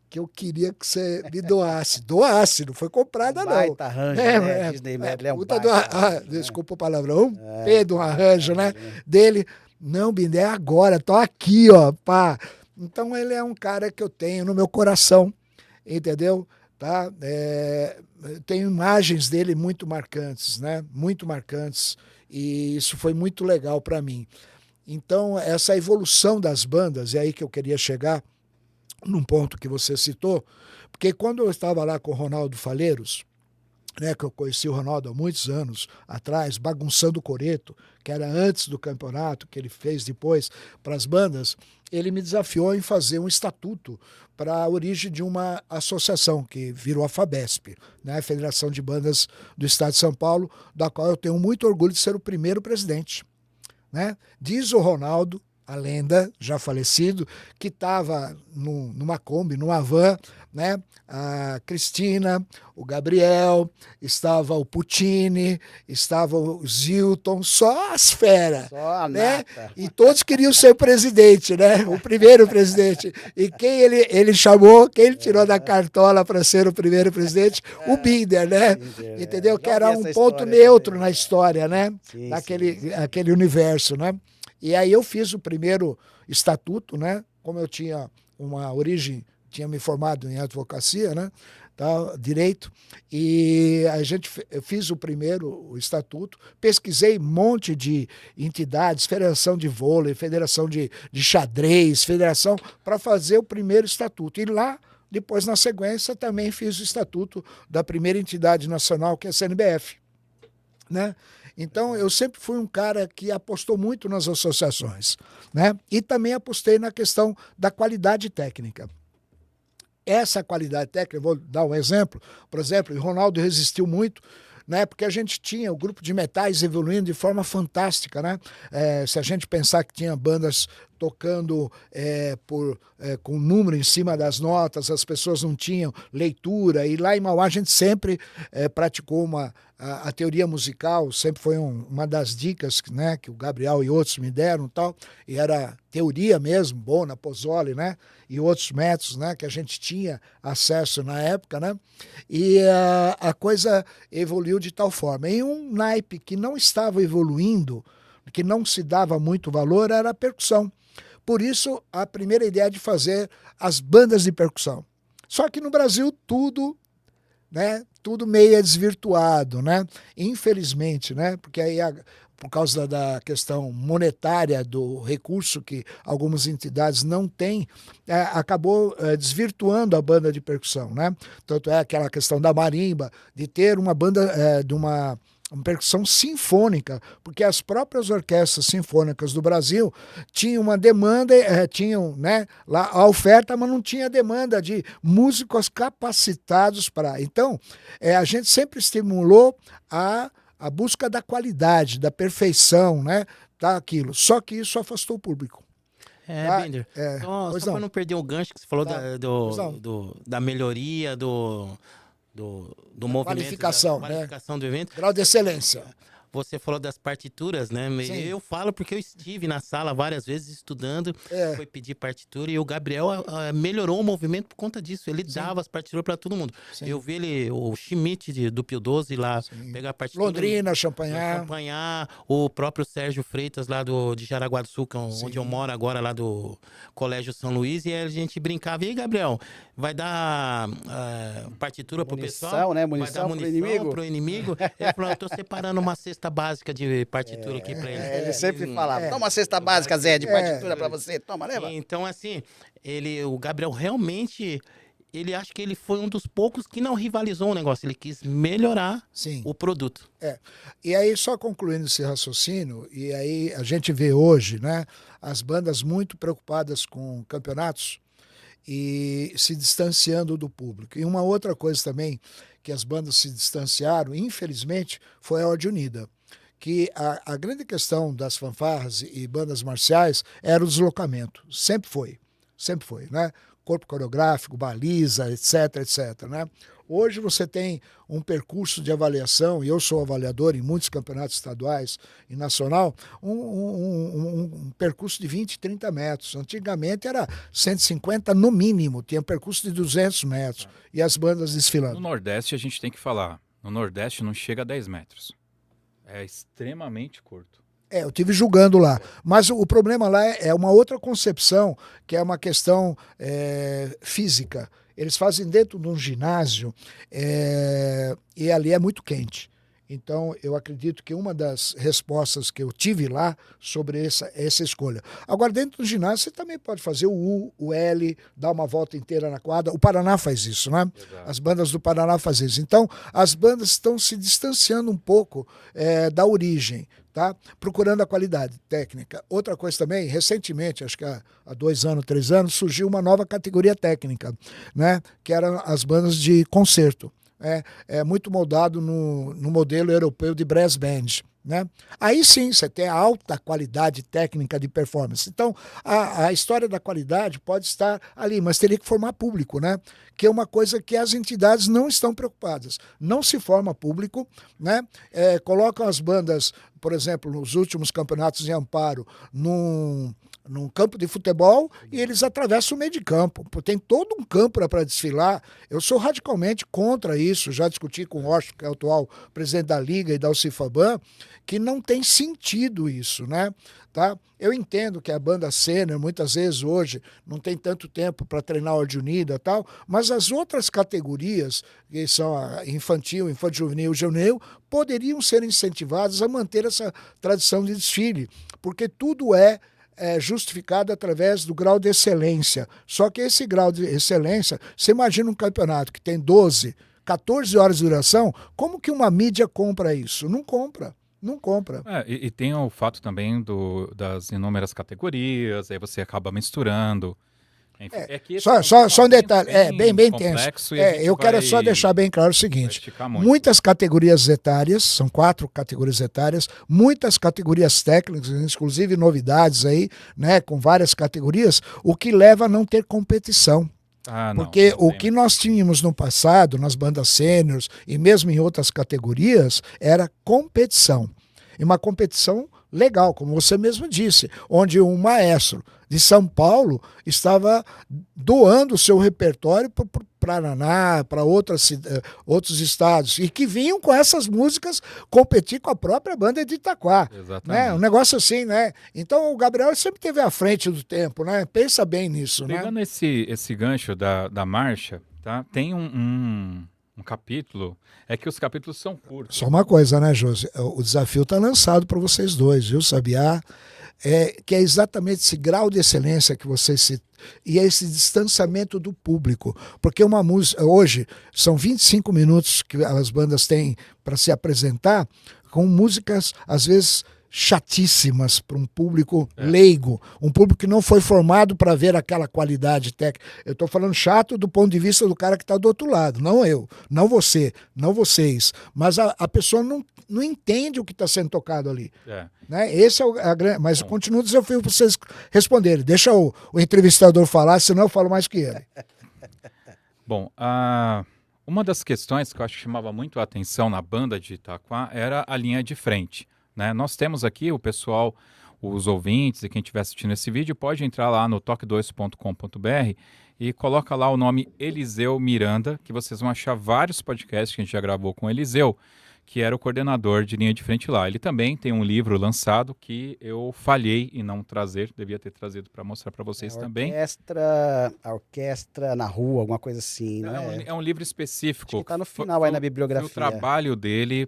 que eu queria que você me doasse. Doasse, não foi comprada, não. Baita arranjo, né? Disney Medley é um baita arranjo, desculpa o palavrão. Pedro, um arranjo, né? Dele. Não, Bindé, agora, tô aqui, ó, pá. Então ele é um cara que eu tenho no meu coração, entendeu? Tá? Tenho imagens dele muito marcantes, né? Muito marcantes. E isso foi muito legal para mim. Então, essa evolução das bandas, é aí que eu queria chegar, num ponto que você citou, porque quando eu estava lá com o Ronaldo Falheiros, né, que eu conheci o Ronaldo há muitos anos atrás, bagunçando o coreto, que era antes do campeonato, que ele fez depois para as bandas, ele me desafiou em fazer um estatuto para a origem de uma associação que virou a FABESP, né, a Federação de Bandas do Estado de São Paulo, da qual eu tenho muito orgulho de ser o primeiro presidente. Né? Diz o Ronaldo, a lenda, já falecido, que estava numa Kombi, numa van, né? A Cristina, o Gabriel, estava o Puccini, estava o Zilton, só as feras. Só a né? nata. E todos queriam ser presidente, né? O primeiro presidente. E quem ele chamou, quem ele tirou da cartola para ser o primeiro presidente? O Binder, né? Binder, Entendeu? já Que era vi um essa ponto história neutro também, na história, né? Sim, Aquele universo, né? E aí eu fiz o primeiro estatuto, né, como eu tinha uma origem, tinha me formado em advocacia, né? Tá, direito, e eu fiz o estatuto, pesquisei um monte de entidades, federação de vôlei, federação de xadrez, federação, para fazer o primeiro estatuto. E lá, depois, na sequência, também fiz o estatuto da primeira entidade nacional, que é a CNBF. Né? Então, eu sempre fui um cara que apostou muito nas associações, né? E também apostei na questão da qualidade técnica. Essa qualidade técnica, eu vou dar um exemplo, por exemplo, o Ronaldo resistiu muito, né, porque a gente tinha o grupo de metais evoluindo de forma fantástica, né? Se a gente pensar que tinha bandas tocando com número em cima das notas, as pessoas não tinham leitura, e lá em Mauá a gente sempre praticou a teoria musical, sempre foi uma das dicas, né, que o Gabriel e outros me deram, tal, e era teoria mesmo, Bona, Pozzoli, né, e outros métodos, né, que a gente tinha acesso na época, né, e a coisa evoluiu de tal forma. Em um naipe que não estava evoluindo, que não se dava muito valor, era a percussão. Por isso, a primeira ideia de fazer as bandas de percussão. Só que no Brasil tudo, né, tudo meio desvirtuado, né? Infelizmente, né? Porque aí por causa da questão monetária do recurso que algumas entidades não têm, acabou desvirtuando a banda de percussão, né? Tanto é aquela questão da marimba, de ter uma banda de uma percussão sinfônica, porque as próprias orquestras sinfônicas do Brasil tinham uma demanda, tinham, né, lá a oferta, mas não tinha demanda de músicos capacitados para. Então, a gente sempre estimulou a busca da qualidade, da perfeição, né, daquilo. Só que isso afastou o público. Bender, só para não perder o gancho que você falou da melhoria do movimento, qualificação, qualificação do evento. Grau de excelência. Você falou das partituras, né? Sim. Eu falo porque eu estive na sala várias vezes estudando, foi pedir partitura, e o Gabriel melhorou o movimento por conta disso. Ele dava as partituras para todo mundo. Sim. Eu vi o Schmidt do Pio 12 lá pegar a partitura. Londrina, Champanhar. O próprio Sérgio Freitas lá de Jaraguá do Sul, onde eu moro agora, lá do Colégio São Luís, e aí a gente brincava. E aí, Gabriel, vai dar partitura pro pessoal? Né? Munição, vai dar munição pro inimigo? Ele falou, eu tô separando uma cesta básica de partitura aqui pra ele. Ele sempre falava, toma uma cesta básica, Zé, de partitura pra você, toma, leva. Então, assim, o Gabriel realmente, ele acha que ele foi um dos poucos que não rivalizou o negócio, ele quis melhorar o produto. E aí, só concluindo esse raciocínio, e aí a gente vê hoje, né, as bandas muito preocupadas com campeonatos e se distanciando do público. E uma outra coisa também que as bandas se distanciaram, infelizmente, foi a Ordem Unida. Que a grande questão das fanfarras e bandas marciais era o deslocamento. Sempre foi, né? Corpo coreográfico, baliza, etc, né? Hoje você tem um percurso de avaliação, e eu sou avaliador em muitos campeonatos estaduais e nacional, um percurso de 20, 30 metros. Antigamente era 150 no mínimo, tinha percurso de 200 metros, e as bandas desfilando. No Nordeste a gente tem que falar, no Nordeste não chega a 10 metros. É extremamente curto. Eu estive julgando lá. Mas o problema lá é uma outra concepção, que é uma questão física. Eles fazem dentro de um ginásio e ali é muito quente. Então, eu acredito que uma das respostas que eu tive lá sobre essa escolha. Agora, dentro do ginásio, você também pode fazer o U, o L, dar uma volta inteira na quadra. O Paraná faz isso, né? Exato. As bandas do Paraná fazem isso. Então, as bandas estão se distanciando um pouco da origem, tá? Procurando a qualidade técnica. Outra coisa também, recentemente, acho que há 2 anos, 3 anos, surgiu uma nova categoria técnica, né? Que eram as bandas de concerto. Muito moldado no modelo europeu de brass band, né? Aí sim, você tem a alta qualidade técnica de performance. Então, a história da qualidade pode estar ali, mas teria que formar público, né? Que é uma coisa que as entidades não estão preocupadas. Não se forma público, né? Colocam as bandas, por exemplo, nos últimos campeonatos em Amparo, num campo de futebol e eles atravessam o meio de campo. Tem todo um campo para desfilar. Eu sou radicalmente contra isso. Já discuti com o Washington, que é o atual presidente da Liga, e da Alcifaban, que não tem sentido isso, né? Tá? Eu entendo que a banda sênior, muitas vezes hoje, não tem tanto tempo para treinar a ordem unida e tal, mas as outras categorias, que são a infantil, infanto-juvenil, juvenil, poderiam ser incentivadas a manter essa tradição de desfile, porque tudo é justificado através do grau de excelência. Só que esse grau de excelência, você imagina um campeonato que tem 12, 14 horas de duração, como que uma mídia compra isso? Não compra. Não compra. E tem o fato também das inúmeras categorias, aí você acaba misturando. Enfim, que esse só um detalhe, bem tenso. Complexo, eu quero só deixar bem claro o seguinte: muitas categorias etárias, são 4 categorias etárias, muitas categorias técnicas, inclusive novidades aí, né, com várias categorias, o que leva a não ter competição. Porque o que nós tínhamos no passado, nas bandas sêniores e mesmo em outras categorias, era competição. E uma competição legal, como você mesmo disse, onde um maestro de São Paulo estava doando o seu repertório para Paraná, para outros estados, e que vinham com essas músicas competir com a própria banda de Itaquá. Exatamente. Né? Um negócio assim, né? Então o Gabriel sempre esteve à frente do tempo, né? Pensa bem nisso. Pegando né? esse gancho da marcha, tá? Tem um capítulo, é que os capítulos são curtos. Só uma coisa, né, Josi? O desafio está lançado para vocês dois, viu, Sabiá? Que é exatamente esse grau de excelência que vocês e é esse distanciamento do público, porque uma música, hoje, são 25 minutos que as bandas têm para se apresentar, com músicas, às vezes, chatíssimas para um público leigo, um público que não foi formado para ver aquela qualidade técnica. Eu estou falando chato do ponto de vista do cara que está do outro lado, não eu, não você, não vocês, mas a pessoa não entende o que está sendo tocado ali. Né? Esse é a grande. Mas continua o desafio para vocês responderem. Deixa o entrevistador falar, senão eu falo mais que ele. Bom, uma das questões que eu acho que chamava muito a atenção na banda de Itaquá era a linha de frente. Né? Nós temos aqui o pessoal, os ouvintes e quem estiver assistindo esse vídeo pode entrar lá no toque2.com.br e coloca lá o nome Eliseu Miranda, que vocês vão achar vários podcasts que a gente já gravou com o Eliseu, que era o coordenador de linha de frente lá. Ele também tem um livro lançado que eu falhei em não trazer, devia ter trazido para mostrar para vocês também. A orquestra na rua, alguma coisa assim, não é? É um livro específico. Acho que tá no final aí na bibliografia. Foi o trabalho dele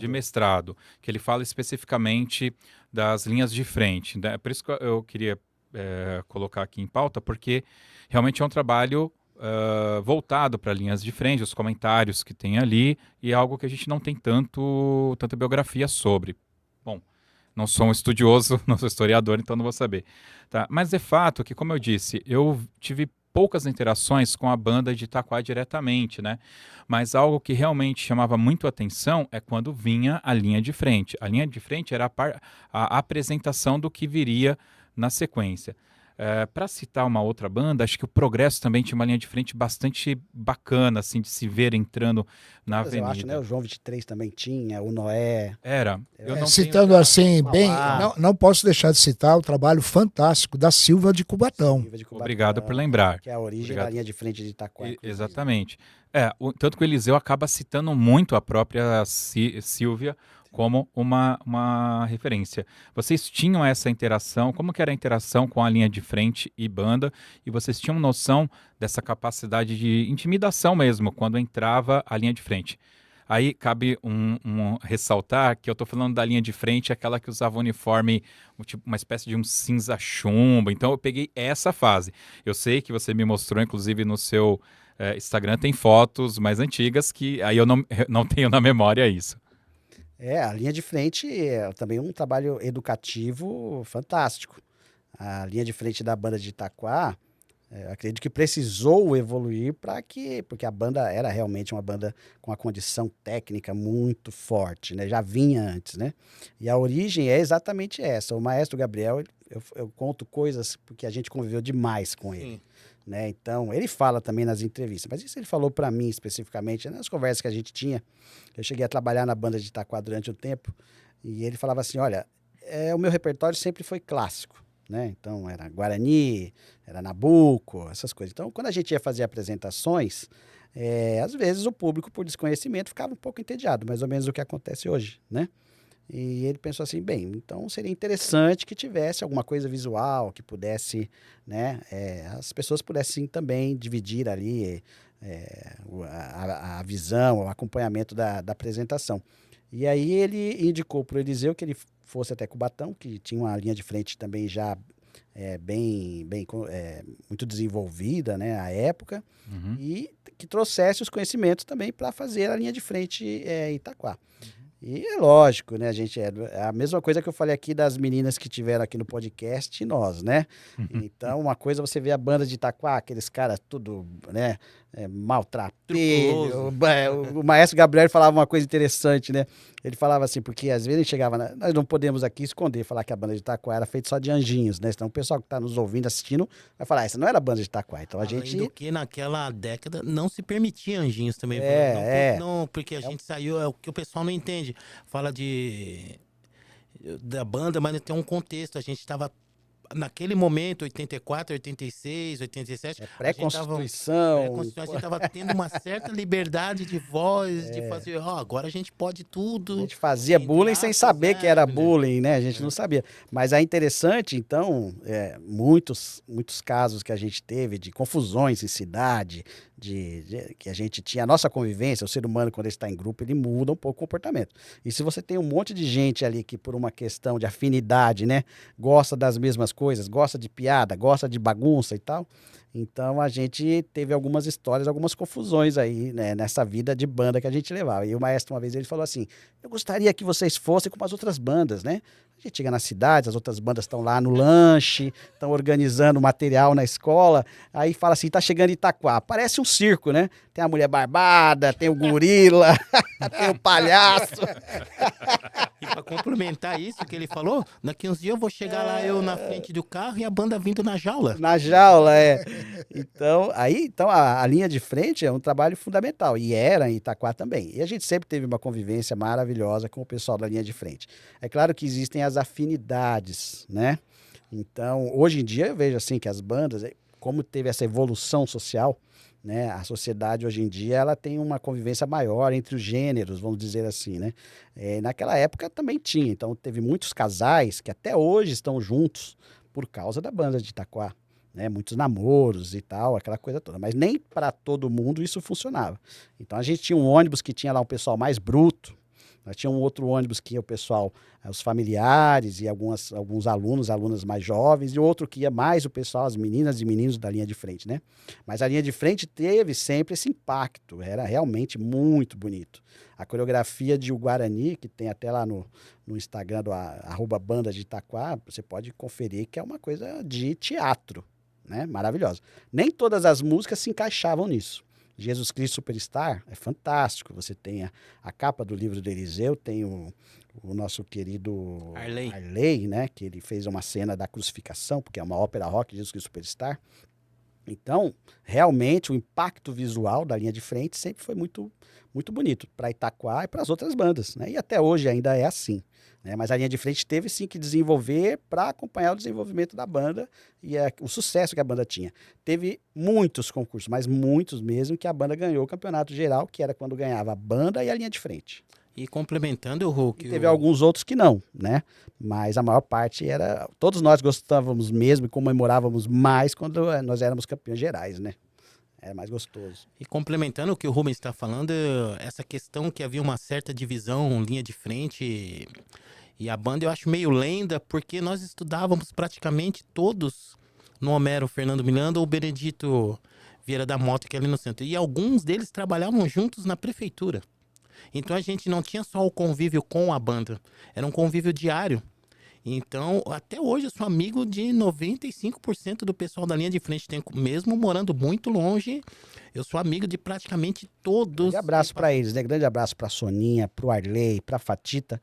de mestrado, que ele fala especificamente das linhas de frente. Né? Por isso que eu queria colocar aqui em pauta, porque realmente é um trabalho voltado para linhas de frente, os comentários que tem ali, e é algo que a gente não tem tanta biografia sobre. Bom, não sou um estudioso, não sou historiador, então não vou saber. Tá? Mas é fato que, como eu disse, eu tive poucas interações com a banda de Itaquá diretamente, né? Mas algo que realmente chamava muito atenção é quando vinha a linha de frente. A linha de frente era a apresentação do que viria na sequência. Para citar uma outra banda, acho que o Progresso também tinha uma linha de frente bastante bacana, assim, de se ver entrando na avenida. Eu acho, né? O João 23 também tinha, o Noé. Era. Eu não citando assim, bem, não posso deixar de citar o trabalho fantástico da Silva de Cubatão. Obrigado por lembrar. Que é a origem da linha de frente de Itaquá. Exatamente. Tanto que o Eliseu acaba citando muito a própria Silvia como uma referência. Vocês tinham essa interação, como que era a interação com a linha de frente e banda, e vocês tinham noção dessa capacidade de intimidação mesmo, quando entrava a linha de frente. Aí cabe ressaltar que eu estou falando da linha de frente, aquela que usava uniforme, tipo, uma espécie de um cinza chumbo, então eu peguei essa fase. Eu sei que você me mostrou, inclusive no seu Instagram, tem fotos mais antigas, que aí eu não tenho na memória isso. A linha de frente é também um trabalho educativo fantástico. A linha de frente da banda de Itaquá, acredito que precisou evoluir porque a banda era realmente uma banda com uma condição técnica muito forte, né? Já vinha antes, né? E a origem é exatamente essa. O maestro Gabriel, eu conto coisas porque a gente conviveu demais com ele. Sim. Né? Então, ele fala também nas entrevistas, mas isso ele falou para mim especificamente, nas conversas que a gente tinha. Eu cheguei a trabalhar na banda de Itaquá durante um tempo, e ele falava assim, olha, o meu repertório sempre foi clássico. né? Então era Guarani, era Nabuco, essas coisas. Então quando a gente ia fazer apresentações, às vezes o público, por desconhecimento, ficava um pouco entediado, mais ou menos o que acontece hoje, né? E ele pensou assim, bem, então seria interessante que tivesse alguma coisa visual, que pudesse, né, as pessoas pudessem também dividir ali a visão, o acompanhamento da apresentação. E aí ele indicou para o Eliseu que ele fosse até Cubatão, que tinha uma linha de frente também já muito desenvolvida, né, à época, e que trouxesse os conhecimentos também para fazer a linha de frente em Itaquá. E é lógico, né, gente, é a mesma coisa que eu falei aqui das meninas que tiveram aqui no podcast e nós, né? Então, uma coisa você vê a banda de Itaquá, aqueles caras tudo, né, maltrapilho. O maestro Gabriel falava uma coisa interessante, né? Ele falava assim, porque às vezes ele chegava, nós não podemos aqui esconder, falar que a banda de Itaquá era feita só de anjinhos, né? Então o pessoal que está nos ouvindo, assistindo, vai falar, essa não era a banda de Itaquá. Então a gente... Além do que naquela década não se permitia anjinhos também. Não, porque a gente saiu, é o que o pessoal não entende. Fala da banda, mas tem um contexto. A gente estava naquele momento, 84, 86, 87... Pré-constituição. A gente estava tendo uma certa liberdade de voz, de fazer, agora a gente pode tudo. A gente fazia bullying sem saber que era bullying, né? A gente não sabia. Mas é interessante, então, muitos casos que a gente teve de confusões em cidade, que a gente tinha a nossa convivência, o ser humano, quando ele está em grupo, ele muda um pouco o comportamento. E se você tem um monte de gente ali que, por uma questão de afinidade, né, gosta das mesmas coisas, gosta de piada, gosta de bagunça e tal, então a gente teve algumas histórias, algumas confusões aí, né, nessa vida de banda que a gente levava. E o maestro, uma vez, ele falou assim, eu gostaria que vocês fossem como as outras bandas, né? A gente chega na cidade, as outras bandas estão lá no lanche, estão organizando material na escola, aí fala assim, tá chegando Itaquá, parece um circo, né? Tem a mulher barbada, tem o gorila, tem o palhaço. E pra complementar isso que ele falou, daqui uns dias eu vou chegar lá, eu na frente do carro e a banda vindo na jaula. Na jaula, Então, a linha de frente é um trabalho fundamental, e era em Itaquá também. E a gente sempre teve uma convivência maravilhosa com o pessoal da linha de frente. É claro que existem as afinidades, né? Então, hoje em dia eu vejo assim que as bandas, como teve essa evolução social, né? A sociedade hoje em dia ela tem uma convivência maior entre os gêneros, vamos dizer assim, né? Naquela época também tinha, então teve muitos casais que até hoje estão juntos por causa da banda de Itaquá, né? Muitos namoros e tal, aquela coisa toda, mas nem para todo mundo isso funcionava. Então a gente tinha um ônibus que tinha lá um pessoal mais bruto, nós tínhamos um outro ônibus que ia o pessoal, os familiares e alguns alunas mais jovens, e outro que ia mais o pessoal, as meninas e meninos da linha de frente, né? Mas a linha de frente teve sempre esse impacto, era realmente muito bonito. A coreografia de O Guarani, que tem até lá no Instagram do @banda de Itaquá, você pode conferir que é uma coisa de teatro, né? Maravilhosa. Nem todas as músicas se encaixavam nisso. Jesus Cristo Superstar é fantástico. Você tem a capa do livro do Eliseu, tem o nosso querido Arley, né? Que ele fez uma cena da crucificação, porque é uma ópera rock, Jesus Cristo Superstar. Então, realmente, o impacto visual da linha de frente sempre foi muito, muito bonito para Itaquá e para as outras bandas, né? E até hoje ainda é assim, né? Mas a linha de frente teve sim que desenvolver para acompanhar o desenvolvimento da banda e o sucesso que a banda tinha. Teve muitos concursos, mas muitos mesmo, que a banda ganhou o campeonato geral, que era quando ganhava a banda e a linha de frente. E complementando o Hulk. E teve alguns outros que não, né? Mas a maior parte era... Todos nós gostávamos mesmo e comemorávamos mais quando nós éramos campeões gerais, né? Era mais gostoso. E complementando o que o Rubens está falando, essa questão que havia uma certa divisão, linha de frente e a banda, eu acho meio lenda, porque nós estudávamos praticamente todos no Homero Fernando Miranda ou Benedito Vieira da Mota, que é ali no centro. E alguns deles trabalhavam juntos na prefeitura. Então a gente não tinha só o convívio com a banda, era um convívio diário. Então, até hoje eu sou amigo de 95% do pessoal da linha de frente, mesmo morando muito longe, eu sou amigo de praticamente todos. Grande abraço para eles, né? Grande abraço para a Soninha, para o Arley, para a Fatita,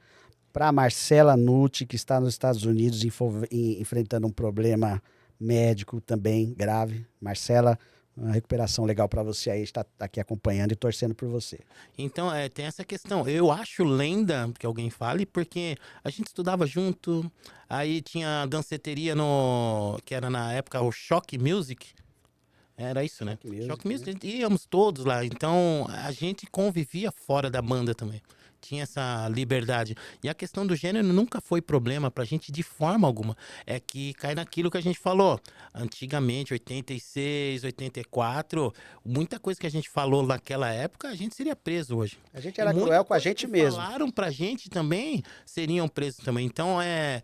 para a Marcela Nucci, que está nos Estados Unidos enfrentando um problema médico também grave. Marcela, uma recuperação legal para você aí, estar aqui acompanhando e torcendo por você. Então, tem essa questão. Eu acho lenda que alguém fale, porque a gente estudava junto, aí tinha danceteria que era na época o Choque Music. Era isso, né? Choque Music, Choque Music, íamos todos lá. Então, a gente convivia fora da banda também. Tinha essa liberdade. E a questão do gênero nunca foi problema pra gente de forma alguma. É que cai naquilo que a gente falou. Antigamente, 86, 84, muita coisa que a gente falou naquela época, a gente seria preso hoje. A gente E era muita cruel com a coisa gente que mesmo. falaram pra gente também, seriam presos também. Então, é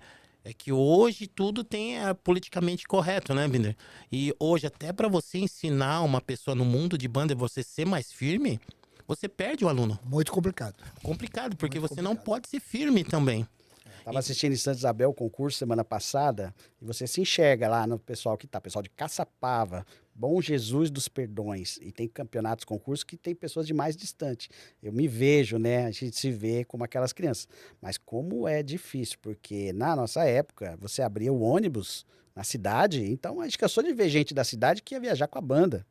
que hoje tudo é politicamente correto, né, Binder? E hoje, até pra você ensinar uma pessoa no mundo de banda e você ser mais firme, você perde o aluno. Muito complicado. Complicado, porque Muito você não complicado. pode ser firme também. Estava assistindo em Santa Isabel o concurso semana passada e você se enxerga lá no pessoal que tá, pessoal de Caçapava, Bom Jesus dos Perdões, e tem campeonatos, concursos que tem pessoas de mais distante. Eu me vejo, né? A gente se vê como aquelas crianças. Mas como é difícil, porque na nossa época você abria o ônibus na cidade, então a gente cansou de ver gente da cidade que ia viajar com a banda.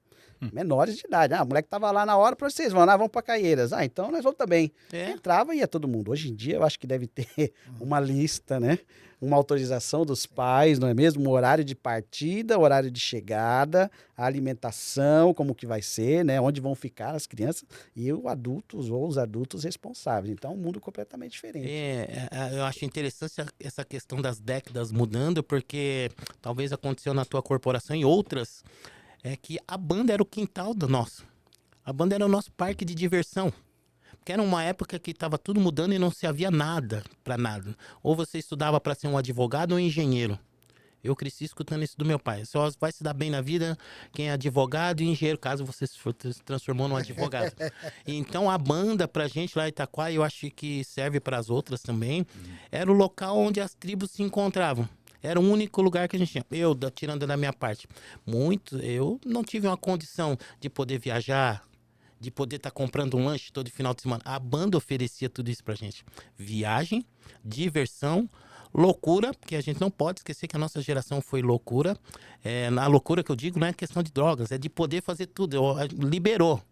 Menores de idade. O moleque tava lá na hora, para vocês vão, vamos para Caieiras. Então nós vamos também. É. Entrava e ia todo mundo. Hoje em dia eu acho que deve ter uma lista, né? Uma autorização dos pais, não é mesmo? O horário de partida, o horário de chegada, a alimentação, como que vai ser, né? Onde vão ficar as crianças e os adultos responsáveis. Então, um mundo completamente diferente. Eu acho interessante essa questão das décadas mudando, porque talvez aconteceu na tua corporação e outras, é que a banda era o quintal do nosso. A banda era o nosso parque de diversão. Porque era uma época que estava tudo mudando e não se havia nada para nada. Ou você estudava para ser um advogado ou um engenheiro. Eu cresci escutando isso do meu pai. Só vai se dar bem na vida quem é advogado e engenheiro, caso você se transformou num advogado. Então a banda pra gente lá em Itaquá, eu acho que serve para as outras também, era o local onde as tribos se encontravam. Era o único lugar que a gente tinha. Eu, tirando da minha parte, eu não tive uma condição de poder viajar, de poder estar comprando um lanche todo final de semana. A banda oferecia tudo isso pra gente. Viagem, diversão, loucura, porque a gente não pode esquecer que a nossa geração foi loucura. Na loucura que eu digo não é questão de drogas, é de poder fazer tudo. Liberou.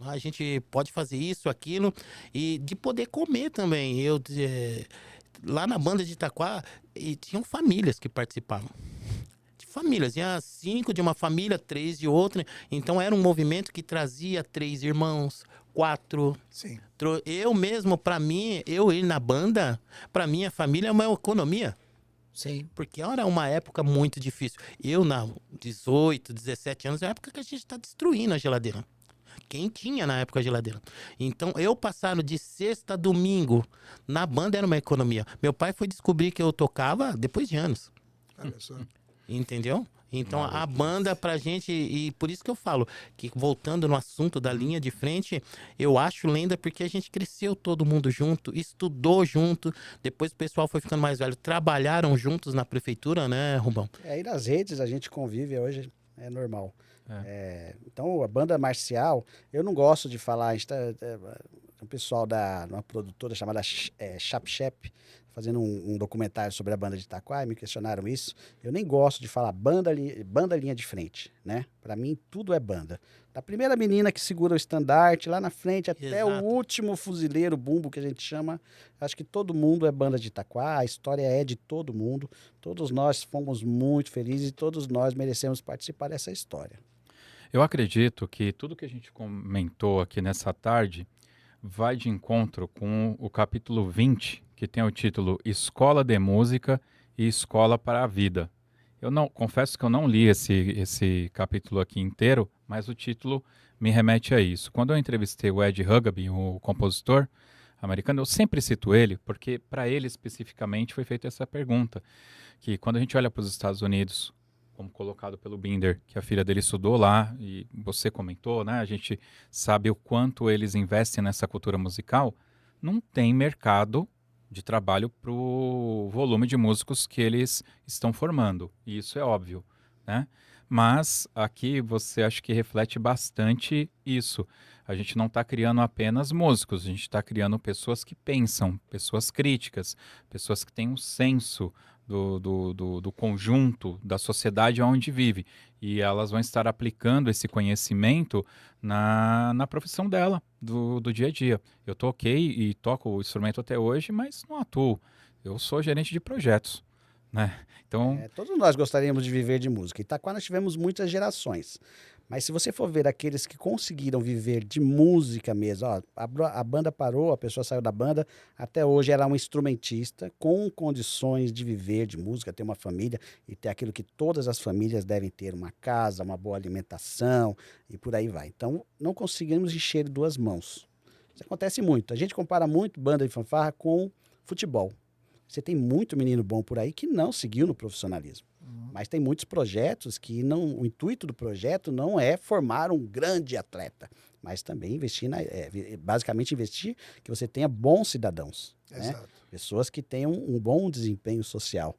A gente pode fazer isso, aquilo, e de poder comer também. Lá na banda de Itaquá, tinham famílias que participavam. Famílias, tinha 5 de uma família, 3 de outra. Então era um movimento que trazia 3 irmãos, 4. Sim. Eu mesmo, pra mim, eu ir na banda, pra minha família é uma economia. Sim. Porque era uma época muito difícil. Eu, na 18, 17 anos, é a época que a gente tá destruindo a geladeira. Quem tinha na época a geladeira. Então, eu passando de sexta a domingo na banda era uma economia. Meu pai foi descobrir que eu tocava depois de anos. Olha só. Entendeu? Então a banda pra gente, e por isso que eu falo, que voltando no assunto da linha de frente, eu acho lenda porque a gente cresceu todo mundo junto, estudou junto, depois o pessoal foi ficando mais velho, trabalharam juntos na prefeitura, né, Rubão? E nas redes a gente convive hoje, é normal. Então a banda marcial, eu não gosto de falar, a gente o pessoal uma produtora chamada Chap Chap, fazendo um documentário sobre a banda de Itaquá, e me questionaram isso. Eu nem gosto de falar banda linha de frente, né? Para mim, tudo é banda. Da primeira menina que segura o estandarte lá na frente, até o Exato. último fuzileiro, bumbo que a gente chama, acho que todo mundo é banda de Itaquá, a história é de todo mundo. Todos nós fomos muito felizes e todos nós merecemos participar dessa história. Eu acredito que tudo que a gente comentou aqui nessa tarde vai de encontro com o capítulo 20, que tem o título Escola de Música e Escola para a Vida. Eu não confesso que eu não li esse capítulo aqui inteiro, mas o título me remete a isso. Quando eu entrevistei o Ed Hugabee, o compositor americano, eu sempre cito ele, porque para ele especificamente foi feita essa pergunta, que quando a gente olha para os Estados Unidos, como colocado pelo Binder, que a filha dele estudou lá, e você comentou, né? A gente sabe o quanto eles investem nessa cultura musical. Não tem mercado de trabalho para o volume de músicos que eles estão formando. E isso é óbvio, né? Mas aqui você acha que reflete bastante isso. A gente não está criando apenas músicos, a gente está criando pessoas que pensam, pessoas críticas, pessoas que têm um senso do conjunto, da sociedade onde vive. E elas vão estar aplicando esse conhecimento na profissão dela, do dia a dia. Eu toquei e toco o instrumento até hoje, mas não atuo. Eu sou gerente de projetos, né? Então, Todos nós gostaríamos de viver de música. Itaquá nós tivemos muitas gerações. Mas se você for ver aqueles que conseguiram viver de música mesmo, ó, a banda parou, a pessoa saiu da banda, até hoje ela é um instrumentista com condições de viver de música, ter uma família e ter aquilo que todas as famílias devem ter, uma casa, uma boa alimentação e por aí vai. Então, não conseguimos encher duas mãos. Isso acontece muito. A gente compara muito banda de fanfarra com futebol. Você tem muito menino bom por aí que não seguiu no profissionalismo. Mas tem muitos projetos que o intuito do projeto não é formar um grande atleta, mas também investir, basicamente investir que você tenha bons cidadãos, né? Pessoas que tenham um bom desempenho social.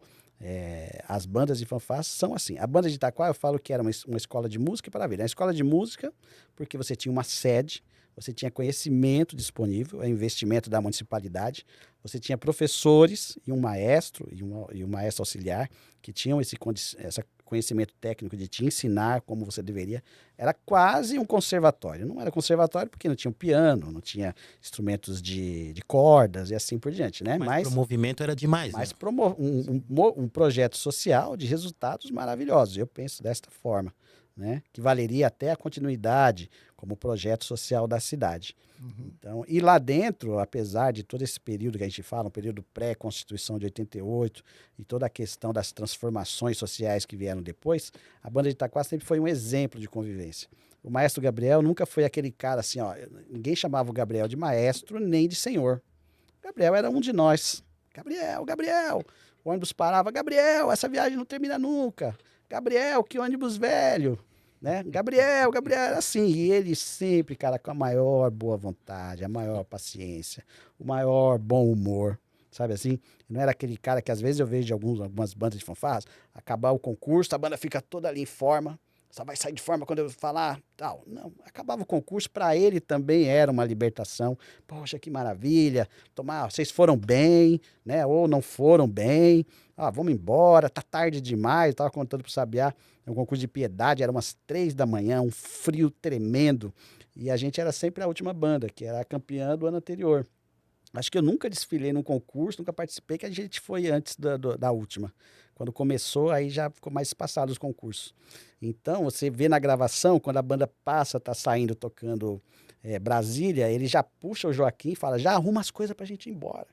As bandas de fanfarra são assim. A banda de Itaquá, eu falo que era uma escola de música para a vida. Uma escola de música porque você tinha uma sede, você tinha conhecimento disponível, investimento da municipalidade, você tinha professores e um maestro e um maestro auxiliar que tinham esse conhecimento técnico de te ensinar como você deveria. Era quase um conservatório. Não era conservatório porque não tinha um piano, não tinha instrumentos de cordas e assim por diante, né? Mas o movimento era demais, Mas né? um projeto social de resultados maravilhosos. Eu penso desta forma, né? Que valeria até a continuidade como projeto social da cidade. Então, e lá dentro, apesar de todo esse período que a gente fala, um período pré-Constituição de 88 e toda a questão das transformações sociais que vieram depois, a banda de Itaquá sempre foi um exemplo de convivência. O maestro Gabriel nunca foi aquele cara assim, ó, ninguém chamava o Gabriel de maestro nem de senhor. O Gabriel era um de nós. Gabriel. O ônibus parava, Gabriel, essa viagem não termina nunca. Gabriel, que ônibus velho. Né? Gabriel, era assim. E ele sempre, cara, com a maior boa vontade, a maior paciência, o maior bom humor, sabe assim? Não era aquele cara que às vezes eu vejo de algumas bandas de fanfarras, acabar o concurso, a banda fica toda ali em forma, só vai sair de forma quando eu falar, tal. Não, acabava o concurso, para ele também era uma libertação. Poxa, que maravilha, vocês foram bem, né? Ou não foram bem, vamos embora, tá tarde demais, eu tava contando pro Sabiá, um concurso de piedade, era umas 3 da manhã, um frio tremendo, e a gente era sempre a última banda, que era a campeã do ano anterior. Acho que eu nunca desfilei num concurso, nunca participei, que a gente foi antes da última. Quando começou, aí já ficou mais espaçado os concursos. Então, você vê na gravação, quando a banda passa, tá saindo, tocando Brasília, ele já puxa o Joaquim e fala, já arruma as coisas pra gente ir embora.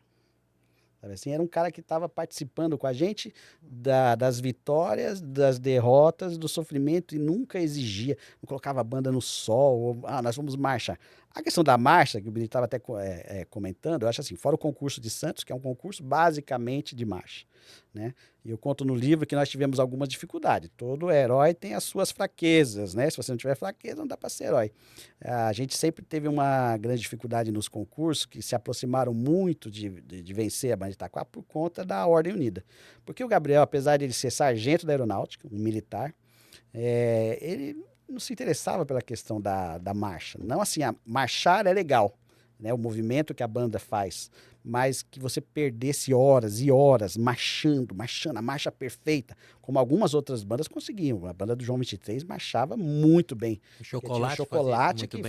Sabe assim? Era um cara que estava participando com a gente das vitórias, das derrotas, do sofrimento e nunca exigia, não colocava a banda no sol, nós vamos marchar. A questão da marcha, que o Billy estava até comentando, eu acho assim, fora o concurso de Santos, que é um concurso basicamente de marcha, né? E eu conto no livro que nós tivemos algumas dificuldades. Todo herói tem as suas fraquezas, né? Se você não tiver fraqueza, não dá para ser herói. A gente sempre teve uma grande dificuldade nos concursos, que se aproximaram muito de vencer a banda de Itaquá por conta da Ordem Unida. Porque o Gabriel, apesar de ele ser sargento da aeronáutica, um militar, ele não se interessava pela questão da marcha. Não assim, marchar é legal, né? O movimento que a banda faz, mas que você perdesse horas e horas marchando, a marcha perfeita, como algumas outras bandas conseguiam. A banda do João 23 marchava muito bem. O Chocolate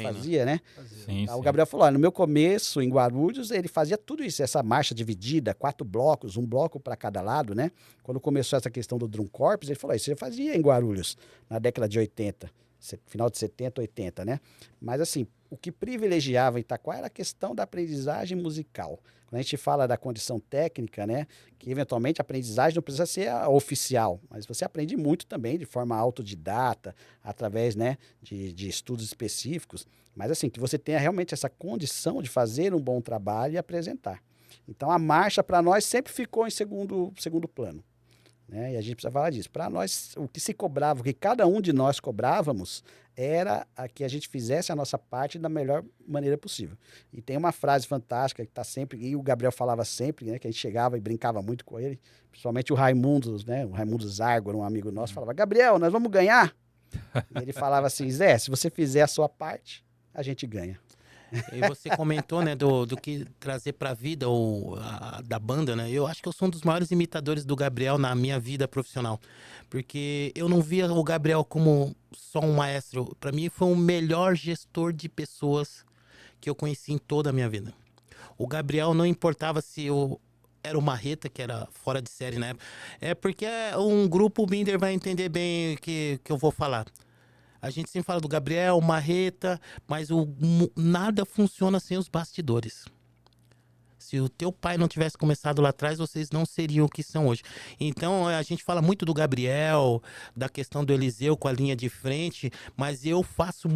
fazia, né? sim, O Gabriel falou, no meu começo, em Guarulhos, ele fazia tudo isso, essa marcha dividida, 4 blocos, um bloco para cada lado, né? Quando começou essa questão do Drum Corps, ele falou, isso você fazia em Guarulhos, na década de 80. Final de 70, 80, né? Mas assim, o que privilegiava Itaquá era a questão da aprendizagem musical. Quando a gente fala da condição técnica, né? Que eventualmente a aprendizagem não precisa ser oficial, mas você aprende muito também de forma autodidata, através, né, de estudos específicos. Mas assim, que você tenha realmente essa condição de fazer um bom trabalho e apresentar. Então a marcha para nós sempre ficou em segundo plano. Né? E a gente precisa falar disso. Para nós, o que se cobrava, o que cada um de nós cobrávamos, era que a gente fizesse a nossa parte da melhor maneira possível. E tem uma frase fantástica que está sempre, e o Gabriel falava sempre, né, que a gente chegava e brincava muito com ele, principalmente o Raimundo, né, o Raimundo Zargo, um amigo nosso, falava, Gabriel, nós vamos ganhar? E ele falava assim, Zé, se você fizer a sua parte, a gente ganha. E você comentou, né, do que trazer pra vida da banda, né? Eu acho que eu sou um dos maiores imitadores do Gabriel na minha vida profissional. Porque eu não via o Gabriel como só um maestro. Pra mim, foi o melhor gestor de pessoas que eu conheci em toda a minha vida. O Gabriel não importava se eu era o Marreta, que era fora de série na época. É porque um grupo, o Binder vai entender bem o que eu vou falar. A gente sempre fala do Gabriel, Marreta, mas nada funciona sem os bastidores. Se o teu pai não tivesse começado lá atrás, vocês não seriam o que são hoje. Então, a gente fala muito do Gabriel, da questão do Eliseu com a linha de frente, mas eu faço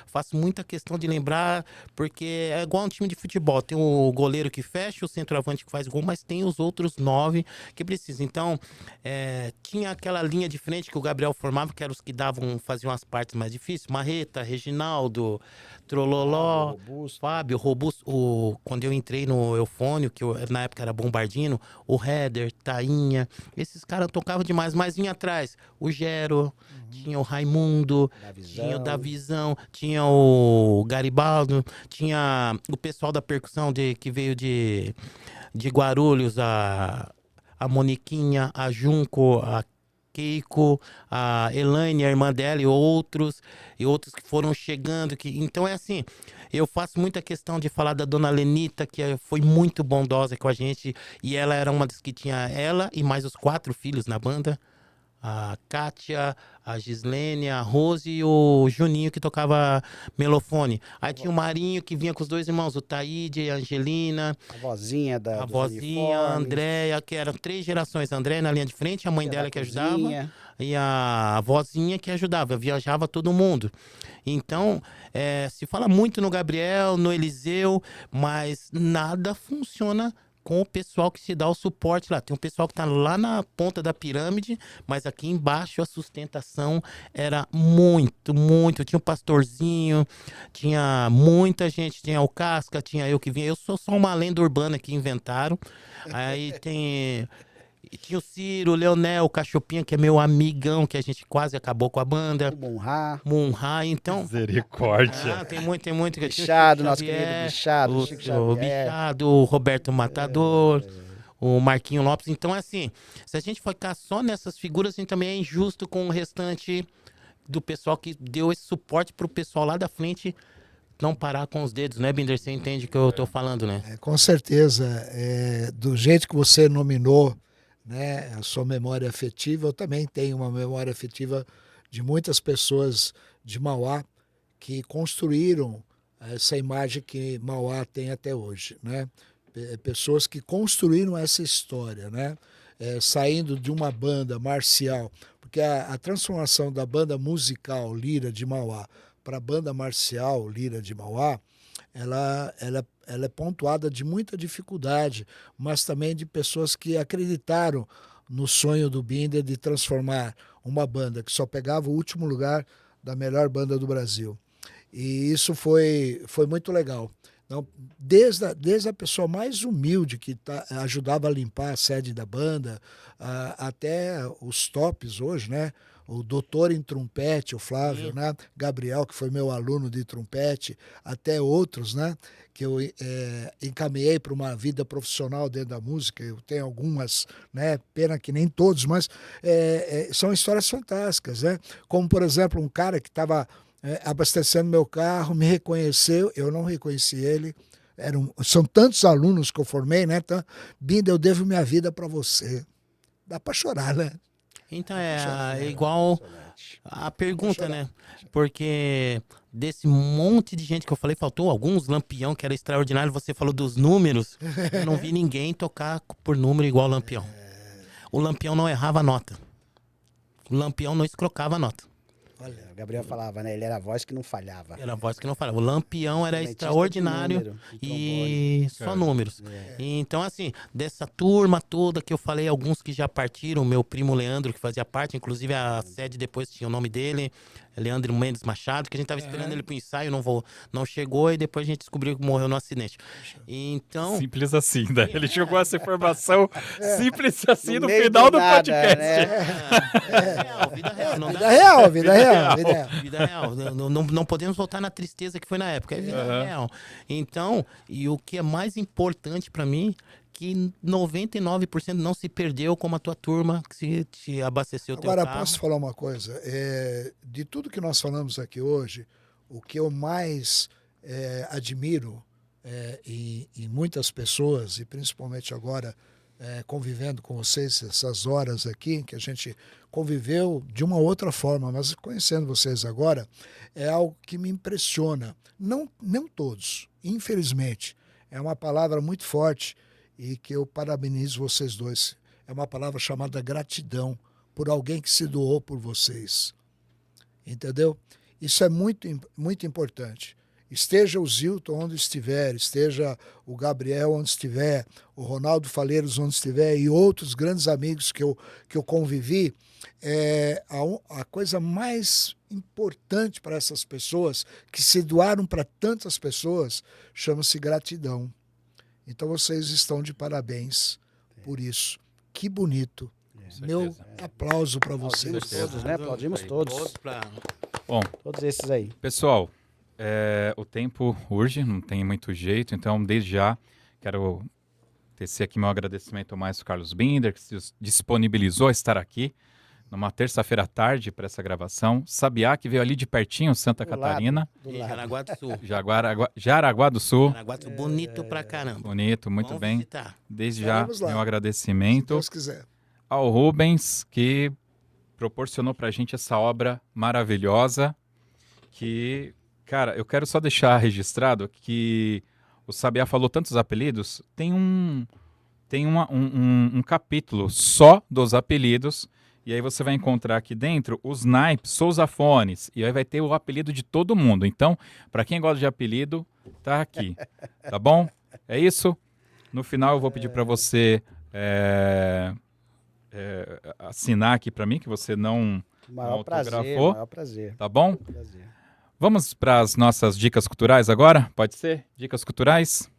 faço muita questão de lembrar, porque é igual um time de futebol. Tem o goleiro que fecha, o centroavante que faz gol, mas tem os outros 9 que precisam. Então, tinha aquela linha de frente que o Gabriel formava, que eram os que faziam as partes mais difíceis. Marreta, Reginaldo, Trololó, Robusto. Fábio, Robusto, quando eu entrei no Eufônio, que na época era Bombardino, o Header, Tainha, esses caras tocavam demais, mas vinha atrás o Gero, tinha o Raimundo, tinha o Davizão, tinha o Garibaldo, tinha o pessoal da percussão que veio de Guarulhos, a Moniquinha, a Junco, a Keiko, a Elaine, a irmã dela, e outros que foram chegando. Então é assim, eu faço muita questão de falar da dona Lenita, que foi muito bondosa com a gente, e ela era uma das que tinha ela e mais os 4 filhos na banda. A Kátia, a Gislene, a Rose e o Juninho, que tocava melofone. Aí tinha o Marinho, que vinha com os 2 irmãos, o Taíde, a Angelina, A vozinha a vozinha, a Andréia, que eram 3 gerações. A Andréia na linha de frente, a mãe dela que ajudava, e a vozinha que ajudava. Viajava todo mundo. Então, se fala muito no Gabriel, no Eliseu, mas nada funciona com o pessoal que se dá o suporte lá. Tem um pessoal que tá lá na ponta da pirâmide, mas aqui embaixo a sustentação era muito, muito. Tinha o Pastorzinho, tinha muita gente, tinha o Casca, tinha eu que vinha. Eu sou só uma lenda urbana que inventaram. Aí tinha o Ciro, o Leonel, o Cachopinha, que é meu amigão, que a gente quase acabou com a banda. O Munha, então... Misericórdia. Tem muito. Bichado, nosso querido Bichado. O Bichado, o Roberto Matador, o Marquinho Lopes. Então, é assim, se a gente ficar só nessas figuras, a gente também é injusto com o restante do pessoal que deu esse suporte pro pessoal lá da frente não parar com os dedos, né, Binder? Você entende o que eu tô falando, né? Com certeza. Do jeito que você nominou, né, a sua memória afetiva, eu também tenho uma memória afetiva de muitas pessoas de Mauá que construíram essa imagem que Mauá tem até hoje, né? Pessoas que construíram essa história, né? Saindo de uma banda marcial, porque a transformação da banda musical Lira de Mauá para a banda marcial Lira de Mauá, ela é pontuada de muita dificuldade, mas também de pessoas que acreditaram no sonho do Binder de transformar uma banda que só pegava o último lugar da melhor banda do Brasil. E isso foi muito legal. Então, desde a pessoa mais humilde que ajudava a limpar a sede da banda, até os tops hoje, né? O doutor em trompete, o Flávio, né? Gabriel, que foi meu aluno de trompete, até outros, né? Que eu encaminhei para uma vida profissional dentro da música. Eu tenho algumas, né? Pena que nem todos, mas são histórias fantásticas, né? Como, por exemplo, um cara que estava abastecendo meu carro, me reconheceu, eu não reconheci ele. São tantos alunos que eu formei, né? Então, Binder, eu devo minha vida para você. Dá para chorar, né? Então é igual a pergunta, né? Porque desse monte de gente que eu falei, faltou alguns. Lampião, que era extraordinário, você falou dos números. Eu não vi ninguém tocar por número igual o Lampião. O Lampião não errava a nota. O Lampião não escrocava a nota. Olha, o Gabriel falava, né? Ele era a voz que não falhava. Era a voz que não falava. O Lampião era extraordinário e só números. Então, assim, dessa turma toda que eu falei, alguns que já partiram, meu primo Leandro, que fazia parte, inclusive a sede depois tinha o nome dele, Leandro Mendes Machado, que a gente tava esperando ele pro ensaio, não chegou, e depois a gente descobriu que morreu no acidente. Então... Simples assim, né? Ele chegou a essa informação simples assim no meio final do nada, podcast. né? Vida real, não dá. Vida real. real. Vida real. Não podemos voltar na tristeza que foi na época. É vida real. Então, e o que é mais importante pra mim, que 99% não se perdeu como a tua turma que se te abasteceu o teu Agora, carro. posso falar uma coisa? De tudo que nós falamos aqui hoje, o que eu mais admiro em muitas pessoas, e principalmente agora convivendo com vocês essas horas aqui, que a gente conviveu de uma outra forma, mas conhecendo vocês agora, é algo que me impressiona. Não todos, infelizmente. É uma palavra muito forte e que eu parabenizo vocês dois. É uma palavra chamada gratidão por alguém que se doou por vocês. Entendeu? Isso é muito, muito importante. Esteja o Zilton onde estiver, esteja o Gabriel onde estiver, o Ronaldo Faleiros onde estiver e outros grandes amigos que eu convivi, a coisa mais importante para essas pessoas, que se doaram para tantas pessoas, chama-se gratidão. Então vocês estão de parabéns por isso. Que bonito. Meu aplauso para vocês. Aplaudimos todos, né? Aplaudimos todos. Bom, Todos esses aí. pessoal, o tempo urge, não tem muito jeito, então desde já quero tecer aqui meu agradecimento ao Maestro Carlos Binder, que se disponibilizou a estar aqui numa terça-feira à tarde para essa gravação. Sabiá, que veio ali de pertinho, Santa Catarina. Jaraguá do Sul. Jaraguá do Sul. Jaraguá do Sul, bonito pra caramba. Bonito, muito Vamos bem. visitar. Desde já, Estaremos lá, meu se agradecimento Deus quiser. ao Rubens, que proporcionou pra gente essa obra maravilhosa, que, cara, eu quero só deixar registrado que o Sabiá falou tantos apelidos, tem um capítulo só dos apelidos, e aí você vai encontrar aqui dentro os naipes, sousafones, e aí vai ter o apelido de todo mundo. Então, pra quem gosta de apelido, tá aqui, tá bom? É isso. No final eu vou pedir pra você assinar aqui pra mim, que você não Maior prazer, autografou, maior prazer. tá bom? Prazer. Vamos para as nossas dicas culturais agora? Pode ser? Dicas culturais?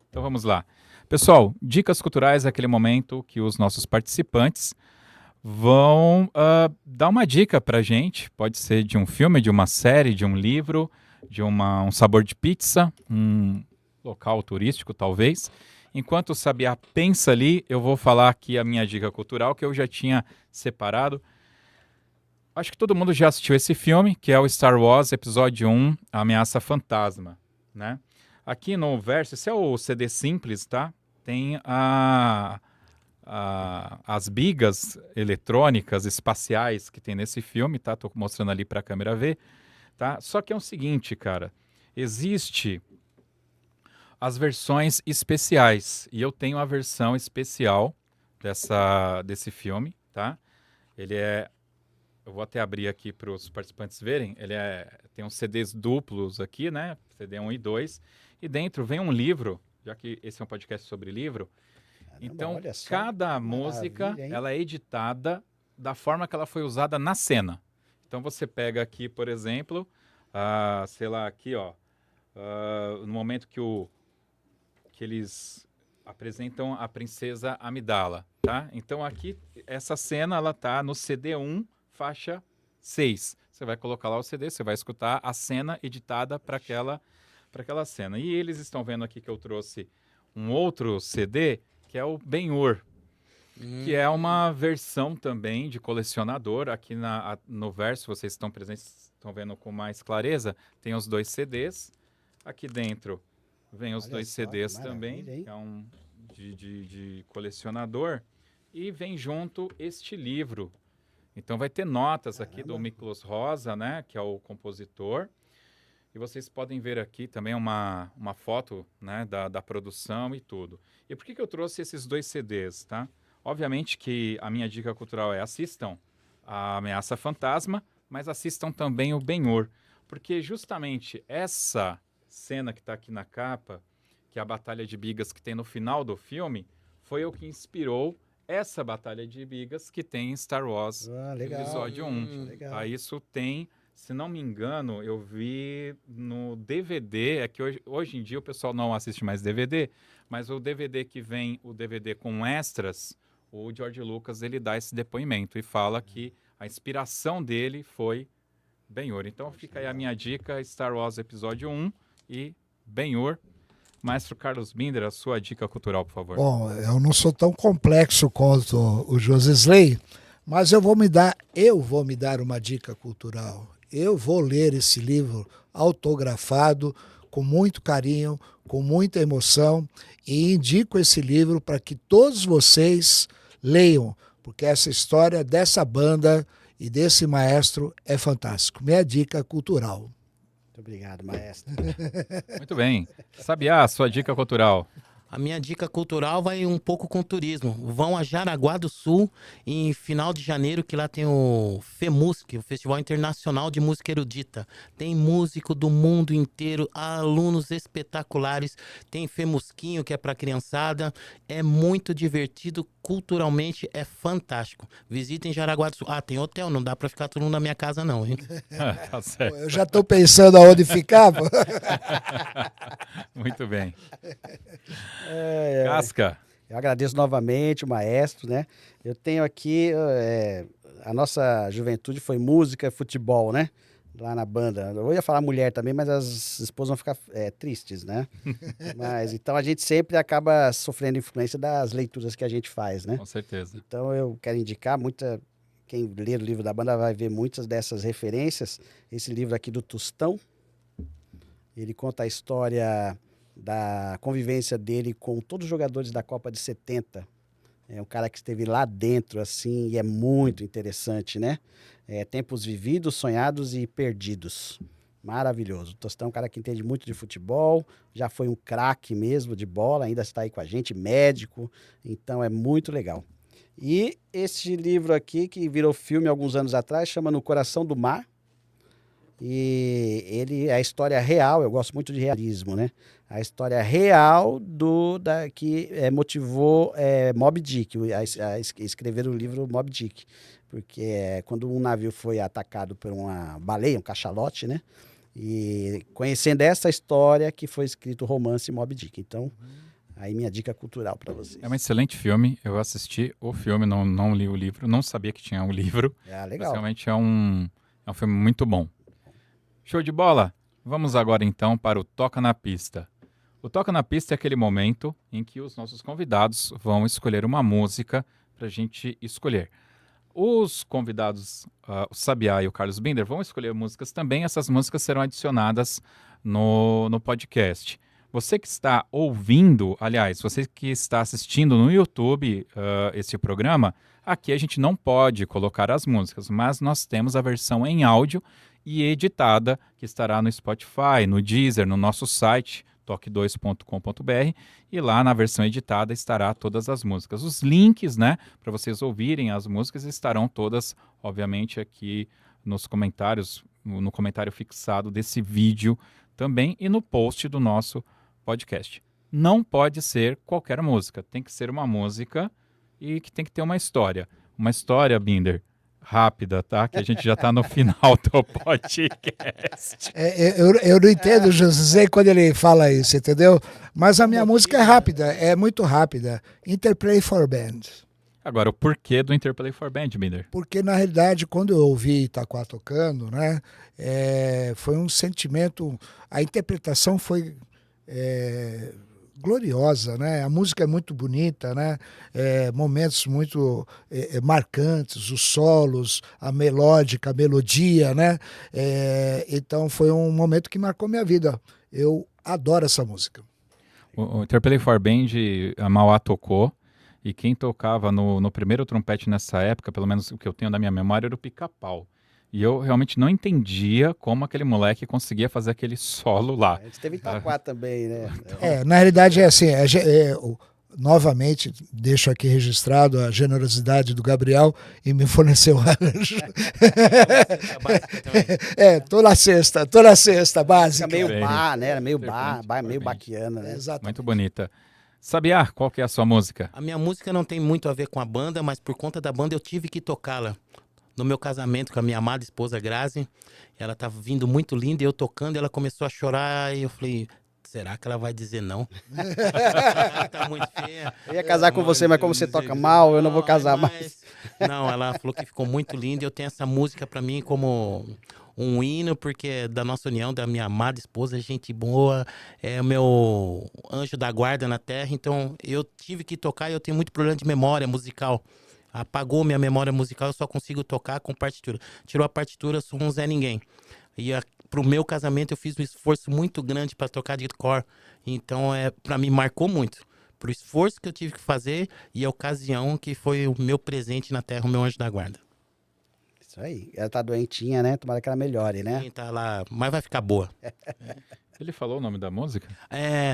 Então vamos lá. Pessoal, dicas culturais é aquele momento que os nossos participantes vão dar uma dica pra gente. Pode ser de um filme, de uma série, de um livro, de um sabor de pizza, um local turístico talvez. Enquanto o Sabiá pensa ali, eu vou falar aqui a minha dica cultural que eu já tinha separado. Acho que todo mundo já assistiu esse filme, que é o Star Wars Episódio 1, A Ameaça Fantasma, né? Aqui no verso, esse é o CD simples, tá? Tem as bigas eletrônicas espaciais que tem nesse filme, tá? Tô mostrando ali para a câmera ver, tá? Só que é o seguinte, cara, existe as versões especiais, e eu tenho a versão especial desse filme, tá? Eu vou até abrir aqui para os participantes verem. Tem uns CDs duplos aqui, né? CD 1 e 2. E dentro vem um livro, já que esse é um podcast sobre livro. Caramba, Então, olha só, cada que música, maravilha, hein? ela é editada da forma que ela foi usada na cena. Então, você pega aqui, por exemplo, sei lá, aqui, ó, no momento que eles apresentam a princesa Amidala, tá? Então, aqui, essa cena, ela tá no CD1, faixa 6. Você vai colocar lá o CD, você vai escutar a cena editada para aquela cena. E eles estão vendo aqui que eu trouxe um outro CD, que é o Ben-Hur, que é uma versão também de colecionador. Aqui no verso, vocês estão presentes, estão vendo com mais clareza, tem os dois CDs. Aqui dentro vem os Olha dois só, CDs que também, maravilha, hein? que é um de colecionador. E vem junto este livro. Então vai ter notas aqui do Miklos Rosa, né, que é o compositor. E vocês podem ver aqui também uma foto, né, da produção e tudo. E por que eu trouxe esses dois CDs, tá? Obviamente que a minha dica cultural é assistam a Ameaça Fantasma, mas assistam também o Ben-Hur. Porque justamente essa cena que está aqui na capa, que é a Batalha de Bigas que tem no final do filme, foi o que inspirou essa Batalha de Bigas que tem em Star Wars Legal. Episódio 1. Legal. Isso tem, se não me engano, eu vi no DVD, é que hoje em dia o pessoal não assiste mais DVD, mas o DVD que vem, o DVD com extras, o George Lucas, ele dá esse depoimento e fala que a inspiração dele foi Ben-Hur. Então fica aí a minha dica, Star Wars Episódio 1 e Ben-Hur. Maestro Carlos Binder, a sua dica cultural, por favor. Bom, eu não sou tão complexo quanto o Josisley, mas eu vou me dar uma dica cultural. Eu vou ler esse livro autografado, com muito carinho, com muita emoção, e indico esse livro para que todos vocês leiam, porque essa história dessa banda e desse maestro é fantástico. Minha dica cultural. Muito obrigado, maestro. Muito bem. Sabiá, a sua dica cultural. A minha dica cultural vai um pouco com turismo. Vão a Jaraguá do Sul em final de janeiro, que lá tem o FEMUSC, o Festival Internacional de Música Erudita. Tem músico do mundo inteiro, alunos espetaculares. Tem FEMUSQUinho, que é para criançada. É muito divertido, culturalmente é fantástico. Visitem Jaraguá do Sul. Ah, tem hotel, não dá para ficar todo mundo na minha casa não, hein? Tá certo. Eu já estou pensando aonde ficava. Muito bem. É, Casca. eu agradeço novamente o maestro, né? Eu tenho aqui, a nossa juventude foi música, futebol, né? Lá na banda. Eu ia falar mulher também, mas as esposas vão ficar tristes, né? Mas então a gente sempre acaba sofrendo influência das leituras que a gente faz, né? Com certeza. Então eu quero indicar quem ler o livro da banda vai ver muitas dessas referências. Esse livro aqui do Tostão, ele conta a história da convivência dele com todos os jogadores da Copa de 70. É um cara que esteve lá dentro, assim, e é muito interessante, né? Tempos vividos, sonhados e perdidos. Maravilhoso. O Tostão é um cara que entende muito de futebol, já foi um craque mesmo de bola, ainda está aí com a gente, médico, então é muito legal. E esse livro aqui, que virou filme alguns anos atrás, chama No Coração do Mar, e ele é a história real, eu gosto muito de realismo, né? A história real que motivou Moby Dick, a escrever o livro Moby Dick. Porque quando um navio foi atacado por uma baleia, um cachalote, né? E conhecendo essa história que foi escrito o romance Moby Dick. Então, aí minha dica cultural para vocês. É um excelente filme. Eu assisti o filme, não li o livro, não sabia que tinha um livro. Legal. Mas realmente é um filme muito bom. Show de bola! Vamos agora então para o Toca na Pista. O Toca na Pista é aquele momento em que os nossos convidados vão escolher uma música para a gente escolher. Os convidados, o Sabiá e o Carlos Binder, vão escolher músicas também. Essas músicas serão adicionadas no podcast. Você que está ouvindo, aliás, você que está assistindo no YouTube esse programa, aqui a gente não pode colocar as músicas, mas nós temos a versão em áudio e editada, que estará no Spotify, no Deezer, no nosso site, toque2.com.br, e lá na versão editada estará todas as músicas. Os links, né, para vocês ouvirem as músicas estarão todas, obviamente, aqui nos comentários, no comentário fixado desse vídeo também e no post do nosso podcast. Não pode ser qualquer música, tem que ser uma música e que tem que ter uma história. Uma história, Binder, rápida, tá? Que a gente já está no final do podcast. Eu não entendo o José quando ele fala isso, entendeu? Mas a minha música é rápida, é muito rápida. Interplay for Band. Agora, o porquê do Interplay for Band, Binder? Porque, na realidade, quando eu ouvi Itaquá tocando, né, foi um sentimento... A interpretação foi... gloriosa, né? A música é muito bonita, né? Momentos muito marcantes, os solos, a melódica, a melodia, né? Então foi um momento que marcou minha vida. Eu adoro essa música. O Interplay for Band, a Mauá tocou, e quem tocava no primeiro trompete nessa época, pelo menos o que eu tenho da minha memória, era o Pica-Pau. E eu realmente não entendia como aquele moleque conseguia fazer aquele solo lá. A gente teve Itaquá também, né? Na realidade é assim, novamente deixo aqui registrado a generosidade do Gabriel e me forneceu o arranjo. Tô na sexta, básica. Fica meio bar, né? Meio Perfeito. baquiana, né? Exatamente. Muito bonita. Sabiá, qual que é a sua música? A minha música não tem muito a ver com a banda, mas por conta da banda eu tive que tocá-la. No meu casamento com a minha amada esposa Grazi, ela tava vindo muito linda e eu tocando, ela começou a chorar e eu falei, será que ela vai dizer não? Ela tá muito feia. Eu ia casar com você, mas como você toca mal, eu não vou casar mais. Não, ela falou que ficou muito linda e eu tenho essa música pra mim como um hino, porque é da nossa união, da minha amada esposa, gente boa, é o meu anjo da guarda na terra, então eu tive que tocar e eu tenho muito problema de memória musical. Apagou minha memória musical, eu só consigo tocar com partitura. Tirou a partitura, sou um Zé Ninguém. E pro meu casamento eu fiz um esforço muito grande para tocar de cor. Então, para mim, marcou muito. Pro esforço que eu tive que fazer e a ocasião que foi o meu presente na terra, o meu anjo da guarda. Isso aí. Ela tá doentinha, né? Tomara que ela melhore, né? Sim, tá lá, mas vai ficar boa. Ele falou o nome da música?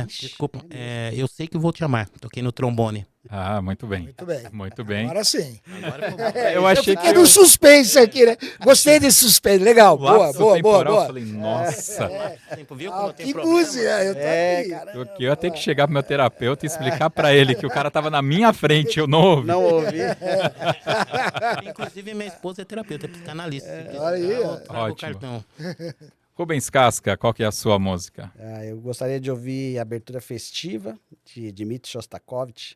Ixi, Desculpa, é eu sei que vou te amar. Toquei no trombone. Ah, muito bem. Muito bem. Muito bem. Agora sim. Agora eu vou... Eu achei que Fiquei no suspense aqui, né? Gostei desse suspense. Legal. Boa, lapso boa, boa, temporal, boa. eu falei, nossa. Tempo, viu como Ah, não tem que problema? música. Eu tô aqui. cara. Eu ia ter que chegar pro meu terapeuta e explicar pra ele que o cara tava na minha frente, eu não ouvi. Não ouvi. Inclusive, minha esposa é terapeuta, é psicanalista. Se precisar, olha aí, eu trago o ótimo. cartão. Rubens Casca, qual que é a sua música? Eu gostaria de ouvir a abertura festiva de Dmitri Shostakovich,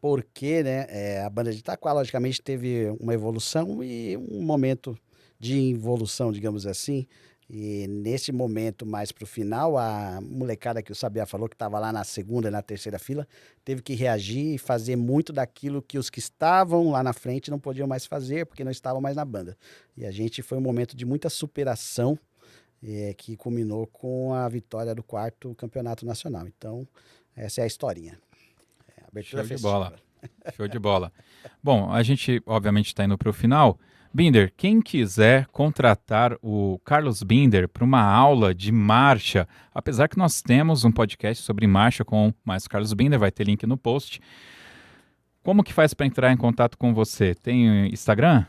porque, né, a banda de Itaquá, logicamente, teve uma evolução e um momento de involução, digamos assim. E nesse momento, mais pro final, a molecada que o Sabiá falou, que estava lá na segunda e na terceira fila, teve que reagir e fazer muito daquilo que os que estavam lá na frente não podiam mais fazer, porque não estavam mais na banda. E a gente foi um momento de muita superação, que culminou com a vitória do 4º campeonato nacional. Então, essa é a historinha. Abertura Show de festiva. bola. Show de bola. Bom, a gente obviamente está indo para o final. Binder, quem quiser contratar o Carlos Binder para uma aula de marcha, apesar que nós temos um podcast sobre marcha com o Maestro Carlos Binder, vai ter link no post. Como que faz para entrar em contato com você? Tem Instagram?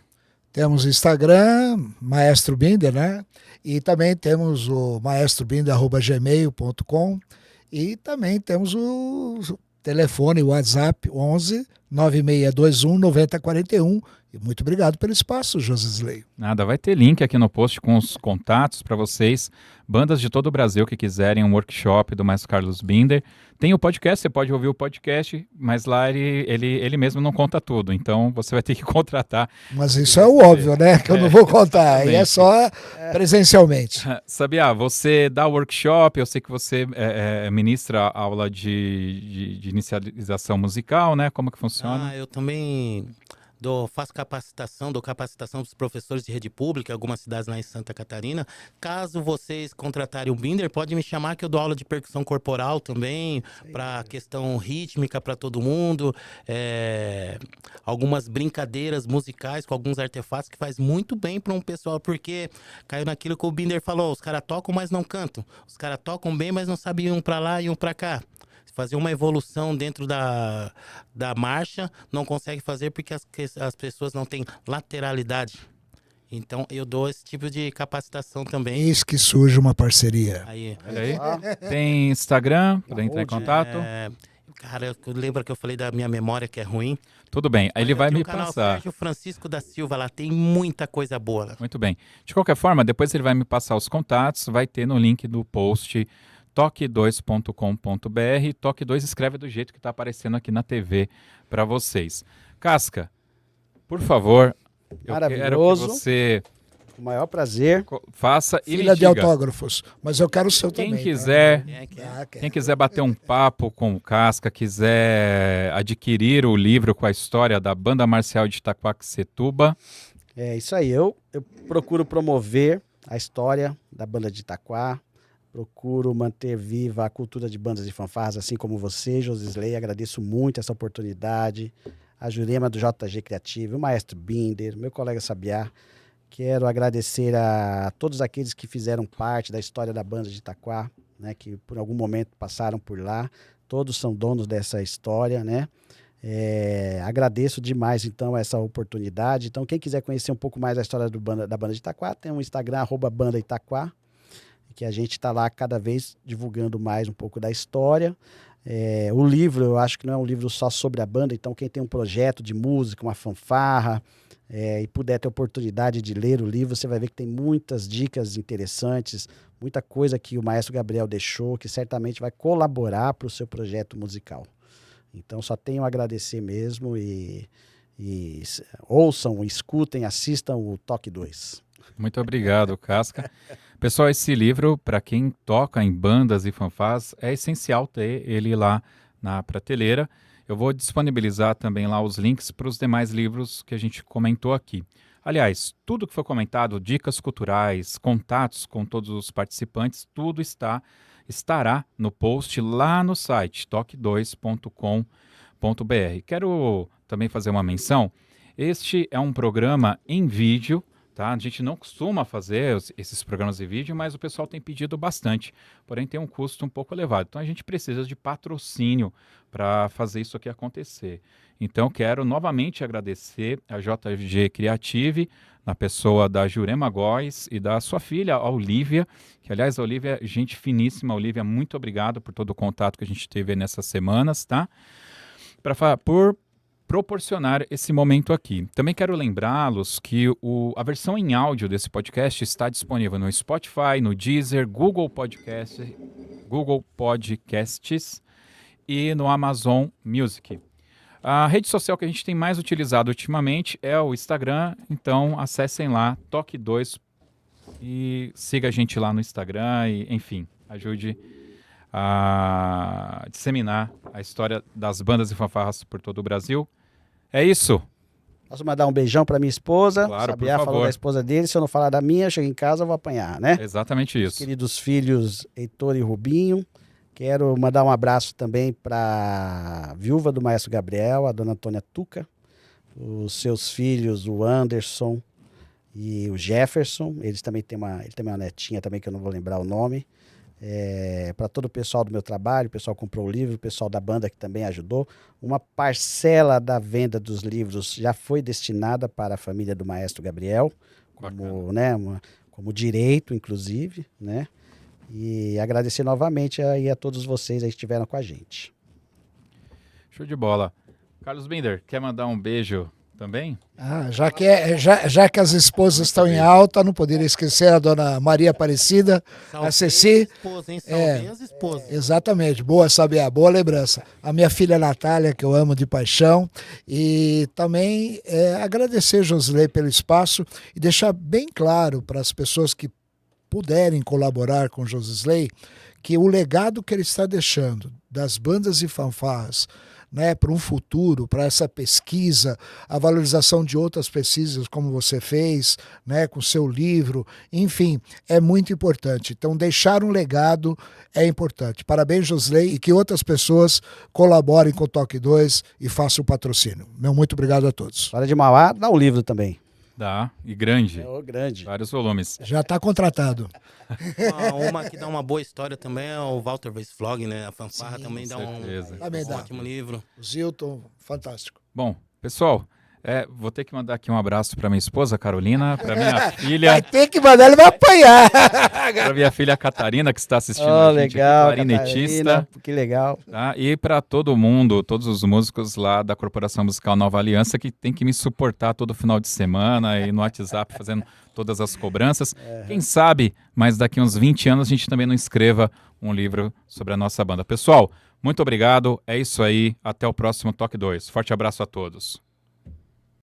Temos o Instagram, Maestro Binder, né? E também temos o maestrobinda@gmail.com e também temos o telefone, o WhatsApp 11 9621 9041. E muito obrigado pelo espaço, Josisley. Nada, vai ter link aqui no post com os contatos para vocês, bandas de todo o Brasil que quiserem um workshop do Maestro Carlos Binder. Tem o podcast, você pode ouvir o podcast, mas lá ele mesmo não conta tudo, então você vai ter que contratar. Mas isso é o óbvio, né? Que eu não vou contar, aí é só presencialmente. Sabiá, você dá workshop, eu sei que você ministra aula de inicialização musical, né? Como que funciona? Eu também faço capacitação, dou capacitação para os professores de rede pública em algumas cidades lá em Santa Catarina. Caso vocês contratarem o Binder, pode me chamar que eu dou aula de percussão corporal também, para questão rítmica para todo mundo, algumas brincadeiras musicais com alguns artefatos que faz muito bem para um pessoal, porque caiu naquilo que o Binder falou, os caras tocam, mas não cantam. Os caras tocam bem, mas não sabem ir um para lá e um para cá. Fazer uma evolução dentro da marcha, não consegue fazer porque as pessoas não têm lateralidade. Então, eu dou esse tipo de capacitação também. Eis que surge uma parceria. Aí, Olha aí. Tem Instagram, para entrar em contato? Cara, lembra que eu falei da minha memória que é ruim? Tudo bem, aí ele vai me Canal passar. Sérgio Francisco da Silva, lá tem muita coisa boa lá. Muito bem. De qualquer forma, depois ele vai me passar os contatos, vai ter no link do post toque2.com.br. Toque 2 escreve do jeito que está aparecendo aqui na TV para vocês. Casca, por favor, eu quero que Maravilhoso. você Com o maior prazer. faça e Filha me de diga, autógrafos, mas eu quero o seu quem também. quiser, Tá? quem quiser bater um papo com o Casca, quiser adquirir o livro com a história da Banda Marcial de Itaquaquecetuba, É isso aí. Eu procuro promover a história da banda de Itaquá. Procuro manter viva a cultura de bandas de fanfarras, assim como você, Josisley. Agradeço muito essa oportunidade. A Jurema do JG Criativo, o Maestro Binder, meu colega Sabiá. Quero agradecer a todos aqueles que fizeram parte da história da banda de Itaquá, né, que por algum momento passaram por lá. Todos são donos dessa história, né? Agradeço demais, então, essa oportunidade. Então, quem quiser conhecer um pouco mais da história da banda de Itaquá, tem um Instagram, @bandaitaquá, que a gente está lá cada vez divulgando mais um pouco da história. O livro, eu acho que não é um livro só sobre a banda, então quem tem um projeto de música, uma fanfarra, e puder ter oportunidade de ler o livro, você vai ver que tem muitas dicas interessantes, muita coisa que o Maestro Gabriel deixou, que certamente vai colaborar para o seu projeto musical. Então só tenho a agradecer mesmo e ouçam, escutem, assistam o Toque 2. Muito obrigado, Casca. Pessoal, esse livro, para quem toca em bandas e fanfarras, é essencial ter ele lá na prateleira. Eu vou disponibilizar também lá os links para os demais livros que a gente comentou aqui. Aliás, tudo que foi comentado, dicas culturais, contatos com todos os participantes, tudo estará no post lá no site toque2.com.br. Quero também fazer uma menção. Este é um programa em vídeo, tá? A gente não costuma fazer esses programas em vídeo, mas o pessoal tem pedido bastante, porém tem um custo um pouco elevado. Então a gente precisa de patrocínio para fazer isso aqui acontecer. Então quero novamente agradecer a JG Creative, na pessoa da Jurema Góes e da sua filha, a Olivia, que aliás a Olivia é gente finíssima. Olivia, muito obrigado por todo o contato que a gente teve nessas semanas, tá? Por proporcionar esse momento aqui. Também quero lembrá-los que a versão em áudio desse podcast está disponível no Spotify, no Deezer, Google Podcasts e no Amazon Music. A rede social que a gente tem mais utilizado ultimamente é o Instagram, então acessem lá, Toque2, e siga a gente lá no Instagram e, enfim, ajude a disseminar a história das bandas e fanfarras por todo o Brasil. É isso. Posso mandar um beijão pra minha esposa? Claro, Sabiá por falou favor. da esposa dele. Se eu não falar da minha, eu chego em casa, eu vou apanhar, né? É exatamente isso. Queridos filhos Heitor e Rubinho. Quero mandar um abraço também para a viúva do Maestro Gabriel, a dona Antônia Tuca, os seus filhos, o Anderson e o Jefferson. Ele também tem uma netinha também que eu não vou lembrar o nome. Para todo o pessoal do meu trabalho, o pessoal comprou o livro, o pessoal da banda que também ajudou. Uma parcela da venda dos livros já foi destinada para a família do Maestro Gabriel, como direito, inclusive, né? E agradecer novamente aí a todos vocês aí que estiveram com a gente. Show de bola. Carlos Binder, quer mandar um beijo também? Já que as esposas estão em alta, não poderia esquecer a dona Maria Aparecida, a Ceci. Salvei as esposas. Exatamente, boa, Sabiá, boa lembrança. A minha filha Natália, que eu amo de paixão. E também agradecer, Josilei, pelo espaço e deixar bem claro para as pessoas que puderem colaborar com o Josisley, que o legado que ele está deixando das bandas e fanfarras, né, para um futuro, para essa pesquisa, a valorização de outras pesquisas como você fez, né, com o seu livro, enfim, é muito importante. Então, deixar um legado é importante. Parabéns, Josisley, e que outras pessoas colaborem com o Toque 2 e façam o patrocínio. Meu muito obrigado a todos. História de Mauá, dá um livro também. Dá, e grande. Grande. Vários volumes. Já está contratado. Uma que dá uma boa história também é o Walter Weisflog, né? A fanfarra também dá um ótimo livro. O Zilton, fantástico. Bom, pessoal, vou ter que mandar aqui um abraço para minha esposa, Carolina, para minha filha... Vai ter que mandar, ele vai apanhar. Para minha filha Catarina, que está assistindo a gente legal, aqui, clarinetista. Catarina, que legal. Tá? E para todo mundo, todos os músicos lá da Corporação Musical Nova Aliança, que tem que me suportar todo final de semana e no WhatsApp fazendo todas as cobranças. Quem sabe, mas daqui uns 20 anos a gente também não escreva um livro sobre a nossa banda. Pessoal, muito obrigado, é isso aí, até o próximo Toque 2. Forte abraço a todos.